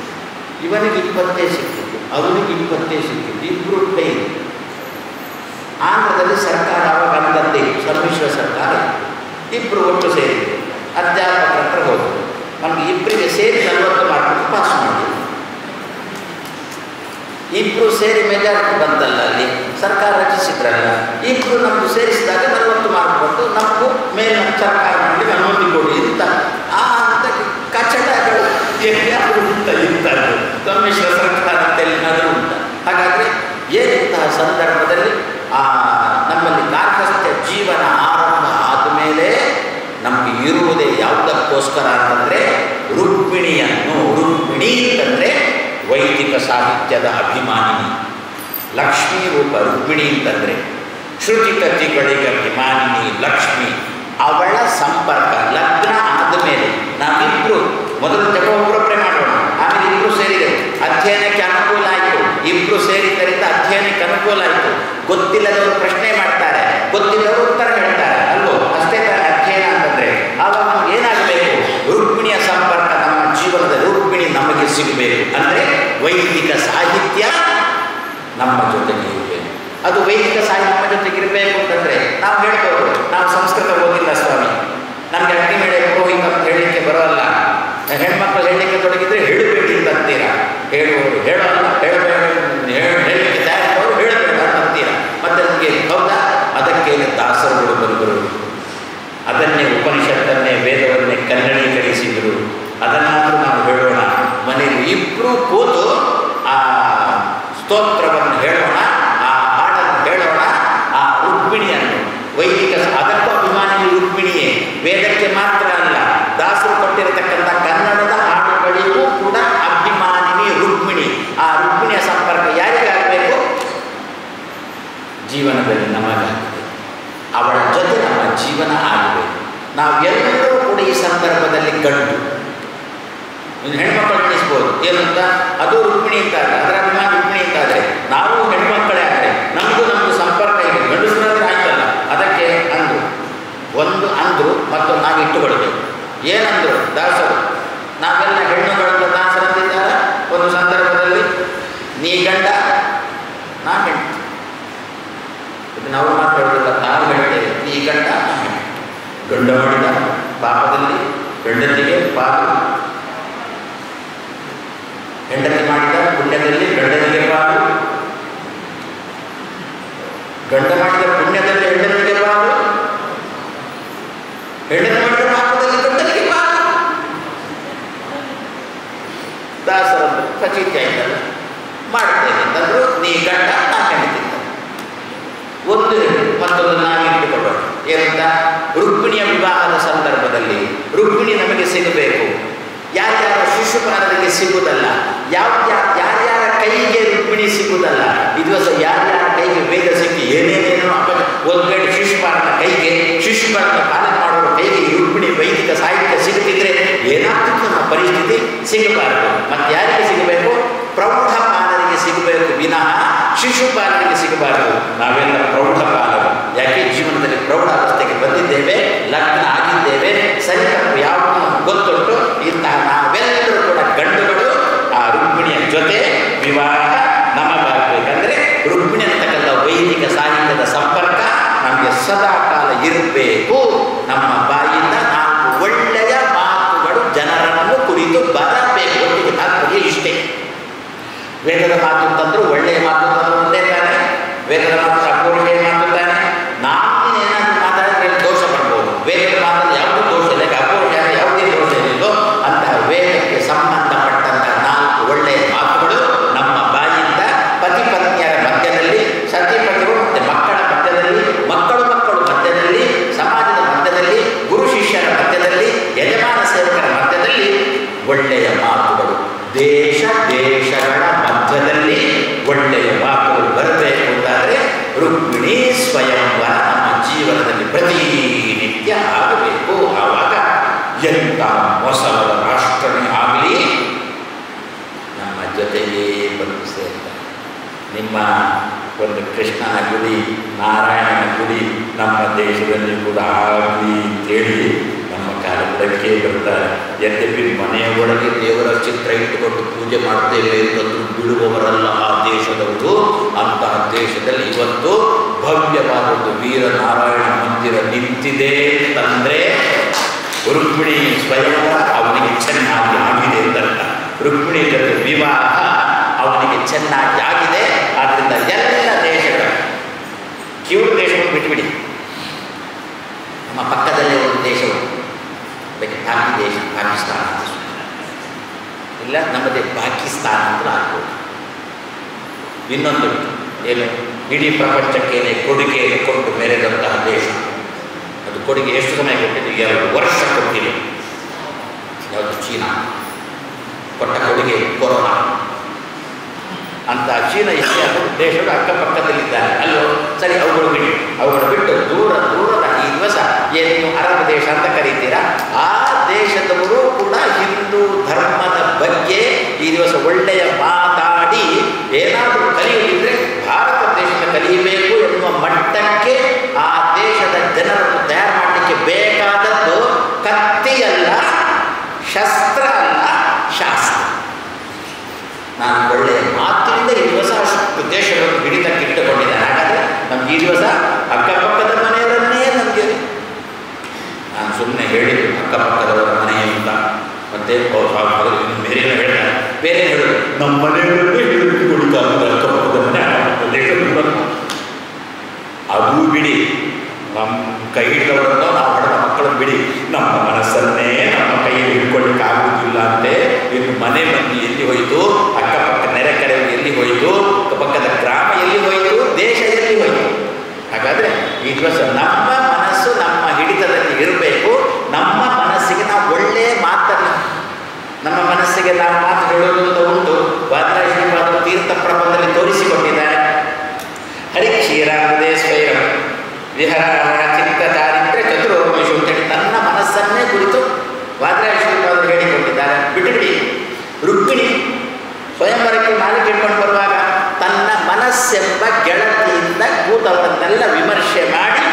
ಇವನಿಗೆ 20 ಸಿಕ್ಕಿತ್ತು, ಅವನಿಗೆ 20 ಸಿಕ್ಕಿತ್ತು, ಇಬ್ಬರು ಫೇಲ್. ಆಂಧ್ರದಲ್ಲಿ ಸರ್ಕಾರ ಆವಾಗ ಅಂದಂತೆ ಸಮ್ಮಿಶ್ರ ಸರ್ಕಾರ, ಇಬ್ಬರು ಒಟ್ಟು ಸೇರಿದ್ರು. ಅಧ್ಯಾಪಕರ ಹತ್ರ ಹೋದರು, ನಮಗೆ ಇಬ್ಬರಿಗೆ ಸೇರಿ 40 ಮಾರ್ಕ್ ಪಾಸ್ ಮಾಡಿ. ಇಬ್ಬರು ಸೇರಿ ಮೆಜಾರಿಟಿ ಬಂತಲ್ಲ, ಅಲ್ಲಿ ಸರ್ಕಾರ ರಚಿಸಿದ್ರಲ್ಲ, ಇಬ್ಬರು ನಮ್ಮದು ಸೇರಿಸಿದಾಗ 40 ಮಾರ್ಕ್ ಬಂತು. ನಮಗೂ ಮೇಲೆ ಸರ್ಕಾರ ಮಾಡಲಿಕ್ಕೆ ಅನುಮತಿ ಕೊಡಿ ಅಂತ. ಆ ಅಂತ ಕಚಡಗಳು ಎಲ್ಲಿಯಾದರೂ ಉಂಟ ಇರ್ತಾರೆ, ಸಮ್ಮಿಶ್ರ ಸರ್ಕಾರ ಅಂತ ಎಲ್ಲಿನಾದರೂ ಉಂಟ. ಹಾಗಾದರೆ ಏನಿಂತಹ ಸಂದರ್ಭದಲ್ಲಿ ನಮ್ಮಲ್ಲಿ ಗಾರ್ಹಸ್ಥ್ಯ ಜೀವನ ಆರಂಭ ಆದಮೇಲೆ ನಮಗೆ ಇರುವುದೇ ಯಾವುದಕ್ಕೋಸ್ಕರ ಅಂತಂದರೆ ರುಕ್ಮಿಣಿಯನ್ನು. ರುಕ್ಮಿಣಿ ಅಂತಂದರೆ ವೈದಿಕ ಸಾಹಿತ್ಯದ ಅಭಿಮಾನಿನಿ, ಲಕ್ಷ್ಮೀ ರೂಪ. ರುಕ್ಮಿಣಿ ಅಂತಂದರೆ ಶ್ರುತಿಕತಿಗಳಿಗೆ ಅಭಿಮಾನಿನಿ ಲಕ್ಷ್ಮಿ. ಅವಳ ಸಂಪರ್ಕ ಲಗ್ನ ಆದಮೇಲೆ ನಾವಿಬ್ಬರು ಮೊದಲು ಜಪ ಒಬ್ಬರೊಬ್ಬರೇ ಮಾಡೋಣ, ಆಮೇಲೆ ಇಬ್ಬರು ಸೇರಿದೆವು, ಅಧ್ಯಯನಕ್ಕೆ ಅನುಕೂಲ ಆಯಿತು. ಇಬ್ಬರು ಸೇರಿದ್ದರಿಂದ ಅಧ್ಯಯನಕ್ಕೆ ಅನುಕೂಲ ಆಯಿತು. ಗೊತ್ತಿಲ್ಲದವರು ಪ್ರಶ್ನೆ ಮಾಡ್ತಾರೆ, ಗೊತ್ತಿಲ್ಲವರು ಉತ್ತರ ಹೇಳ್ತಾರೆ ಅಲ್ವೋ, ಅಷ್ಟೇ ಅಧ್ಯಯನ ವೈದಿಕ ಸಾಹಿತ್ಯ ಜೊತೆಗಿರಬೇಕು ಅಂತಂದರೆ ನಾವು ಹೇಳ್ಬೋದು, ನಾವು ಸಂಸ್ಕೃತ ಓದಿಲ್ಲ ಸ್ವಾಮಿ, ನಮಗೆ ಅಗ್ನಿಮೇಳೆ ಪುರೋಹಿತ ಅಂತ ಹೇಳಲಿಕ್ಕೆ ಬರೋಲ್ಲ, ಹೆಣ್ಮಕ್ಳು ಹೇಳಲಿಕ್ಕೆ ತೊಡಗಿದ್ರೆ ಹೇಳಬೇಡಿ ಅಂತೀರಾ, ಹೇಳುವವರು ಹೇಳೋಲ್ಲ, ಹೇಳಲಿಕ್ಕೆ ತಯಾರಿದ್ದವರು ಹೇಳಬೇಡ ಅಂತೀರಾ. ಮತ್ತೆ ನಮಗೆ ಹೌದಾ? ಅದಕ್ಕೆ ದಾಸರುಗಳು ಬರುವರು, ಅದನ್ನೇ ಉಪನಿಷತ್ತನ್ನೇ ವೇದವನ್ನೇ ಕನ್ನಡೀಕರಿಸಿದರು. ಅದನ್ನಾದರೂ ನಾವು ಹೇಳೋಣ, ಮನೆಯಲ್ಲಿ ಇಬ್ಬರು ಕೂತು ಆ ಸ್ತೋತ್ರವನ್ನು ಹೇಳೋಣ, ಆ ಹಾಡನ್ನು ಹೇಳೋಣ, ಆ ರುಕ್ಮಿಣಿಯನ್ನು ವೈದಿಕ ಅದಕ್ಕೂ ಅಭಿಮಾನಿ ರುಕ್ಮಿಣಿಯೇ, ವೇದಕ್ಕೆ ಮಾತ್ರ ಅಲ್ಲ, ದಾಸರು ಕೊಟ್ಟಿರತಕ್ಕಂಥ ಕನ್ನಡದ ಹಾಡುಗಳಿಗೂ ಕೂಡ ಅಭಿಮಾನಿನಿ ರುಕ್ಮಿಣಿ. ಆ ರುಕ್ಮಿಣಿಯ ಸಂಪರ್ಕ ಯಾರಿಗಾಗಬೇಕು? ಜೀವನದಲ್ಲಿ ನಮಗಾಗಿದೆ, ಅವಳ ಜೊತೆ ನಮ್ಮ ಜೀವನ ಆಗಬೇಕು. ನಾವೆಲ್ಲರೂ ಕೂಡ ಈ ಸಂದರ್ಭದಲ್ಲಿ ಗಂಡು, ಇನ್ನು ಹೆಣ್ಮಕ್ಕಳು ಎಣಿಸ್ಬೋದು ಏನಂತ, ಅದು ರುಕ್ಮಿಣಿ ಅಂತಾದ್ರೆ, ಅದರ ಅಭಿಮಾನಿ ರುಕ್ಮಿಣಿ ಅಂತಾದರೆ ನಾವು ಹೆಣ್ಮಕ್ಕಳೇ ಆದರೆ ನಮಗೂ ಸಂಪರ್ಕ ಇದೆ, ಗಂಡಸರಾದ್ರೆ ಆಯ್ತಲ್ಲ. ಅದಕ್ಕೆ ಅಂದರು, ಒಂದು ಅಂದರು ಮತ್ತೊಂದು ನಾವು ಇಟ್ಟುಕೊಳ್ಬೇಕು. ಏನಂದರು ದಾಸರು? ನಾವೆಲ್ಲ ಹೆಣ್ಣುಗಳಂತ ದಾಸರಂತಿದ್ದಾರೆ. ಒಂದು ಸಂದರ್ಭದಲ್ಲಿ ನೀ ಗಂಡ ನಾ ಹೆಣ್ಣು, ಇದು ನಾವು ಮಾತಾಡೋದಿಲ್ಲ, ನಾವು ಹೇಳ್ತೇವೆ ನೀ ಗಂಡ ನಾ ಹೆಣ್ಣು. ಗಂಡ ಮಾಡಿದ ಪಾಪದಲ್ಲಿ ಹೆಂಡತಿಗೆ ಪಾಲು, ಹೆಂಡತಿ ಮಾಡಿದ ಪುಣ್ಯದಲ್ಲಿ ಗಂಡನಿಗೆ ಪಾಲು, ಗಂಡ ಮಾಡಿದ ಪುಣ್ಯದಲ್ಲಿ ಹೆಂಡತಿಗೆ ಪಾಲು, ಹೆಂಡತಿ ಮಾಡಿದ ಪಾಪದಲ್ಲಿ ಗಂಡನಿಗೆ ಪಾಲು. ದಾಸರನ್ನು ಖಚಿತ ಆಯ್ತಲ್ಲ, ಮಾಡ್ತೇನೆ ಅಂತಂದ್ರು, ನೀ ಗಂಡ ನಾ ಹೆಂಡತಿ. ಒಂದು ಮತ್ತೊಂದು ನಾವಿಟ್ಟುಕೊಳ್ಳೋಣ ಏನಂತ, ರುಕ್ಮಿಣಿಯ ವಿವಾಹದ ಸಂದರ್ಭದಲ್ಲಿ ರುಕ್ಮಿಣಿ ನಮಗೆ ಸಿಗಬೇಕು. ಯಾರ್ಯಾರ ಶಿಶುಪಾಲನೆಗೆ ಸಿಗುವುದಲ್ಲ, ಯಾರ್ಯಾರ ಕೈಗೆ ರುಕ್ಮಿಣಿ ಸಿಗುವುದಲ್ಲ. ಈ ದಿವಸ ಯಾರ್ಯಾರ ಕೈಗೆ ವೇದ ಸಿಕ್ಕಿ ಏನೇನೇನೋ ಒಂದು ವೇಳೆ ಶಿಶುಪಾಲನ ಕೈಗೆ, ಶಿಶುಪಾಲನ ಪಾಲನೆ ಮಾಡೋರ ಕೈಗೆ ಈ ರುಕ್ಮಿಣಿ ವೈದಿಕ ಸಾಹಿತ್ಯ ಸಿಗುತ್ತಿದ್ರೆ ಏನಾಗ್ತಿತ್ತು ನಮ್ಮ ಪರಿಸ್ಥಿತಿ? ಸಿಗಬಾರದು. ಮತ್ತೆ ಯಾರಿಗೆ ಸಿಗಬೇಕು? ಪ್ರೌಢಪಾಲನೆಗೆ ಸಿಗಬೇಕು ವಿನಃ ಶಿಶುಪಾಲನೆಗೆ ಸಿಗಬಾರದು. ನಾವೆಲ್ಲ ಪ್ರೌಢಪಾಲರು. ಯಾಕೆ? ಜೀವನದಲ್ಲಿ ಪ್ರೌಢಾವಸ್ಥೆಗೆ ಬಂದಿದ್ದೇವೆ, ಲಗ್ನ ಆಗಿದ್ದೇವೆ, ಸರಿ ತಪ್ಪು ಯಾವುದು ಗೊತ್ತುಂಟು. ಇಂತಹ ನಾವೆಲ್ಲರೂ ಕೂಡ ಗಂಡುಗಳು. ಆ ರುಕ್ಮಿಣಿಯ ಜೊತೆ ವಿವಾಹ ನಮಗಾಗಬೇಕಂದ್ರೆ ರುಕ್ಮಿಣಿ ಅಂತಕ್ಕಂಥ ವೈದಿಕ ಸಾಹಿತ್ಯದ ಸಂಪರ್ಕ ನಮಗೆ ಸದಾ ಕಾಲ ಇರಬೇಕು. ನಮ್ಮ ಬಾಯಿಂದ 4 ಒಳ್ಳೆಯ ಮಾತುಗಳು ಜನರನ್ನು ಕುರಿತು ಬರಬೇಕು. ಒಟ್ಟಿಗೆ ತಾತ್ಪರ್ಯ ಇಷ್ಟೇ. ವೇದದ ಮಾತು ಅಂತಂದ್ರು ಒಳ್ಳೆಯ ಮಾತು ಅಂತಂದ್ರು ಒಂದೇ ತಾನೆ. ವೇದದ ಮಾತು ಅಪೌರುಷೇಯ ಮಾತು ತಾನೆ. ನಾನು ಏನಾದರೂ ಮಾತಾಡಿದ್ರೆ ದೋಷ ಬರ್ಬೋದು. ವೇದದ ಮಾತಲ್ಲಿ ಯಾವುದೂ ದೋಷ ಇಲ್ಲ, ಅಪೌರುಷ ಯಾವುದೇ ದೋಷ ಇಲ್ಲೋ ಅಂತಹ ವೇದಕ್ಕೆ ಸಂಬಂಧಪಟ್ಟಂತಹ 4 ಒಳ್ಳೆಯ ಮಾತುಗಳು ನಮ್ಮ ಬಾಯಿಂದ ಪತಿ ಪತ್ನಿಯರ ಮಧ್ಯದಲ್ಲಿ, ಸತಿಪತಿಗಳು ಮತ್ತು ಮಕ್ಕಳ ಮಧ್ಯದಲ್ಲಿ, ಮಕ್ಕಳು ಮಧ್ಯದಲ್ಲಿ, ಸಮಾಜದ ಮಧ್ಯದಲ್ಲಿ, ಗುರು ಶಿಷ್ಯರ ಮಧ್ಯದಲ್ಲಿ, ಯಜಮಾನ ಸೇವಕರ ಮಧ್ಯದಲ್ಲಿ ಒಳ್ಳೆಯ ಮಾತುಗಳು, ದೇಶಗಳ ಮಧ್ಯದಲ್ಲಿ ಒಳ್ಳೆಯ ಮಾತುಗಳು ಬರಬೇಕು ಅಂತಾದರೆ ರುಕ್ಮಿಣಿ ಸ್ವಯಂವರ ನಮ್ಮ ಜೀವನದಲ್ಲಿ ಪ್ರತಿನಿತ್ಯ ಆಗಬೇಕು. ಆವಾಗ ಎಂಥ ಮೊಸರದ ರಾಷ್ಟ್ರನೇ ಆಗಲಿ ನಮ್ಮ ಜೊತೆಗೇ ಬಂದು ಸೇರ್ತಾರೆ. ನಿಮ್ಮ ಒಂದು ಕೃಷ್ಣನ ಗುಡಿ, ನಾರಾಯಣನ ಗುಡಿ ನಮ್ಮ ದೇಶದಲ್ಲಿ ಕೂಡ ಆಗಲಿ ಅಂತೇಳಿ ನಮ್ಮ ಕಾಲಕ್ಕೆ ಬರ್ತಾರೆ. ಯದ್ಯಪಿ ಮನೆಯ ಒಳಗೆ ದೇವರ ಚಿತ್ರ ಇಟ್ಟುಕೊಂಡು ಪೂಜೆ ಮಾಡ್ತೇವೆ ಅಂತಂದು ಬಿಡುವವರಲ್ಲ ಆ ದೇಶದವರು. ಅಂತಹ ದೇಶದಲ್ಲಿ ಇವತ್ತು ಭವ್ಯವಾದ ಒಂದು ವೀರನಾರಾಯಣ ಮಂದಿರ ನಿಂತಿದೆ ಅಂತಂದರೆ ರುಕ್ಮಿಣಿ ಸ್ವಯಂವರ ಅವನಿಗೆ ಚೆನ್ನಾಗಿ ಆಗಿದೆ ಅಂತಲ್ಲ. ರುಕ್ಮಿಣಿ ಜೊತೆ ವಿವಾಹ ಅವನಿಗೆ ಚೆನ್ನಾಗಿ ಆಗಿದೆ. ಆದ್ದರಿಂದ ಎಲ್ಲ ದೇಶಗಳ ಕಿರು ದೇಶವನ್ನು ಬಿಟ್ಟುಬಿಡಿ. ನಮ್ಮ ಪಕ್ಕದಲ್ಲೇ ಒಂದು ದೇಶವು ಅದಕ್ಕೆ ಪಾಕಿ ದೇಶ, ಪಾಕಿಸ್ತಾನ ಅಂತ ಇಲ್ಲ, ನಮ್ಮದೇ ಪಾಕಿಸ್ತಾನ ಅಂತ ಆಗ್ಬೋದು. ಇನ್ನೊಂದು ಏನು, ಇಡೀ ಪ್ರಪಂಚಕ್ಕೇನೆ ಕೊಡುಗೆಯನ್ನು ಕೊಟ್ಟು ಮೆರೆದಂತಹ ದೇಶ. ಅದು ಕೊಡುಗೆ ಎಷ್ಟು ಸಮಯ ಕೊಟ್ಟಿದೆ? 2 ವರ್ಷ ಕೊಟ್ಟಿದೆ. ಯಾವುದು? ಚೀನಾ ಕೊಟ್ಟ ಕೊಡುಗೆ ಕೊರೋನಾ. ಅಂತ ಚೀನಾ ಇತಿಹಾಸ ದೇಶಗಳು ಅಕ್ಕಪಕ್ಕದಲ್ಲಿದ್ದಾರೆ ಅಲ್ಲೋ. ಸರಿ, ಅವುಗಳು ಬಿಟ್ಟು ದೂರದ ಈ ದಿವಸ ಏನು ಅರಬ್ ದೇಶ ಅಂತ ಕರೀತೀರಾ, ಆ ದೇಶದವರು ಕೂಡ ಹಿಂದೂ ಧರ್ಮದ ಬಗ್ಗೆ ಈ ದಿವಸ ಒಳ್ಳೆಯ ಮಾತಾಡಿ ಏನಾದರೂ ಕಲಿಯುತ್ತಿದ್ರೆ ಭಾರತ ದೇಶದ ಕಲಿಯಬೇಕು ಎನ್ನುವ ಮಟ್ಟಕ್ಕೆ ಆ ದೇಶದ ಜನರನ್ನು ತಯಾರು ಮಾಡಲಿಕ್ಕೆ ಬೇಕಾದದ್ದು ಕತ್ತಿಯಲ್ಲ, ಶಸ್ತ್ರ ಅಲ್ಲ, ಶಾಸ್ತ್ರ. ನಾನು ಒಳ್ಳೆಯ ಮಾತಿನಿಂದ ಈ ದಿವಸ ಅಷ್ಟು ದೇಶಗಳನ್ನು ಹಿಡಿತಕ್ಕಿಟ್ಟುಕೊಂಡಿದ್ದೇನೆ. ಹಾಗಾದರೆ ದಿವಸ ಅಕ್ಕಪಕ್ಕದ ಮನೆಯವರನ್ನೇ ನಂಬಿರಿ. ನಾನು ಸುಮ್ಮನೆ ಹೇಳಿದ್ದು ಅಕ್ಕಪಕ್ಕದವರ ಮನೆ ಅಂತ, ಮತ್ತೆ ಬೇರೆ ಹೇಳ್ತಾರೆ, ಬೇರೆ ಹೇಳೋದು ನಮ್ಮ ಮನೆಯವರನ್ನೇ ಹಿಡಿದುಕೊಳ್ತಾರೆ, ಅಕ್ಕಪಕ್ಕದ ಮನೆ ಅದು ಬಿಡಿ. ನಮ್ಮ ಕೈ ಹಿಡಿದವರನ್ನು ನಾವು ಪಡೆದ ಮಕ್ಕಳನ್ನು ಬಿಡಿ, ನಮ್ಮ ಮನಸ್ಸನ್ನೇ ನಮ್ಮ ಕೈಯಲ್ಲಿ ಹಿಡ್ಕೊಳ್ಳಿಕ್ಕೆ ಆಗುವುದಿಲ್ಲ ಅಂತೆ. ಇನ್ನು ಮನೆ ಮಂದಿ ಎಲ್ಲಿ ಹೋಯಿತು, ಅಕ್ಕಪಕ್ಕ ನೆರೆ ಕಡೆಯಲ್ಲಿ ಎಲ್ಲಿ ಹೋಯಿತು, ಅಕ್ಕಪಕ್ಕದ ಗ್ರಾಮ ಎಲ್ಲಿ ಹೋಯಿತು, ದೇಶ ಎಲ್ಲಿ ಹೋಯಿತು. ಹಾಗಾದರೆ ಈ ದಿವಸ ನಮ್ಮ ಮನಸ್ಸು ನಮ್ಮ ಹಿಡಿತದಲ್ಲಿ ಇರಬೇಕು. ನಮ್ಮ ಮನಸ್ಸಿಗೆ ನಾವು ಒಳ್ಳೆಯ ಮಾತನ್ನು, ನಮ್ಮ ಮನಸ್ಸಿಗೆ ನಾವು ಮಾತು ಹೇಳೋದು ಅಂತ ಉಂಟು. ವಾದರಾಜ ತೀರ್ಥ ಪ್ರಬಂಧದಲ್ಲಿ ತೋರಿಸಿಕೊಟ್ಟಿದ್ದಾರೆ. ಹರಿಕ್ಷೀರಾಮದೇ ಸ್ವೈರಂ ವಿಹರ ಚಿತ್ತ ಚಾರಿತ್ರ್ಯ ಚತುರೋಮೇಶು ಅಂತೇಳಿ ತನ್ನ ಮನಸ್ಸನ್ನೇ ಕುರಿತು ವಾದರಾಜ ಹೇಳಿಕೊಂಡಿದ್ದಾರೆ. ಬಿಟ್ಟುಬಿಡಿ. ರುಕ್ಮಿಣಿ ಸ್ವಯಂವರಕ್ಕೆ ಮಾಲಿಕೆ ಇಟ್ಕೊಂಡು ಬರುವಾಗ ತನ್ನ ಮನಸ್ಸೆಂಬ ಗೆಳತಿಯಿಂದ ಕೂತವರನ್ನೆಲ್ಲ ವಿಮರ್ಶೆ ಮಾಡಿ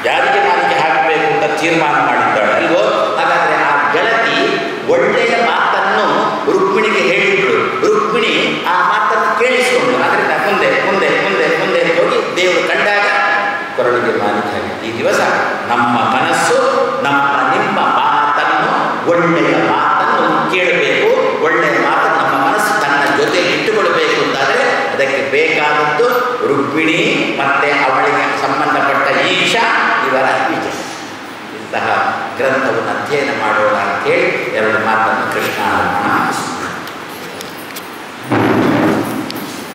ಯಾರಿಗೆ ಮಾಲಿಕೆ ಹಾಕಬೇಕು ಅಂತ ತೀರ್ಮಾನ ಮಾಡಿದ್ದಾಳೆ ಅಲ್ವೋ. ಹಾಗಾದರೆ ಆ ಗೆಳತಿ ಒಳ್ಳೆಯ ಮಾತನ್ನು ರುಕ್ಮಿಣಿಗೆ ಹೇಳಿದ್ರು. ರುಕ್ಮಿಣಿ ಆ ಮಾತನ್ನು ಕೇಳಿಸಿಕೊಂಡು ಅದರಿಂದ ಮುಂದೆ ಮುಂದೆ ಮುಂದೆ ಮುಂದೆ ಹೋಗಿ ದೇವರು ಕಂಡಾಗ ಕೊರಳಿಗೆ ಮಾಲಿಕೆ ಆಗಿದೆ. ಈ ದಿವಸ ನಮ್ಮ ಮನಸ್ಸು ನಿಮ್ಮ ಮಾತನ್ನು, ಒಳ್ಳೆಯ ಮಾತನ್ನು ಕೇಳಬೇಕು. ಒಳ್ಳೆಯ ಮಾತನ್ನು ನಮ್ಮ ಮನಸ್ಸು ತನ್ನ ಜೊತೆಗೆ ಇಟ್ಟುಕೊಳ್ಬೇಕು ಅಂತಾದರೆ ಅದಕ್ಕೆ ಬೇಕಾದದ್ದು ರುಕ್ಮಿಣಿ ಮತ್ತು ಅವಳಿಗೆ ಸಂಬಂಧಪಟ್ಟ ಈಶಾ, ಇವರ ಇಂತಹ ಗ್ರಂಥವನ್ನು ಅಧ್ಯಯನ ಮಾಡೋಣ ಅಂತೇಳಿ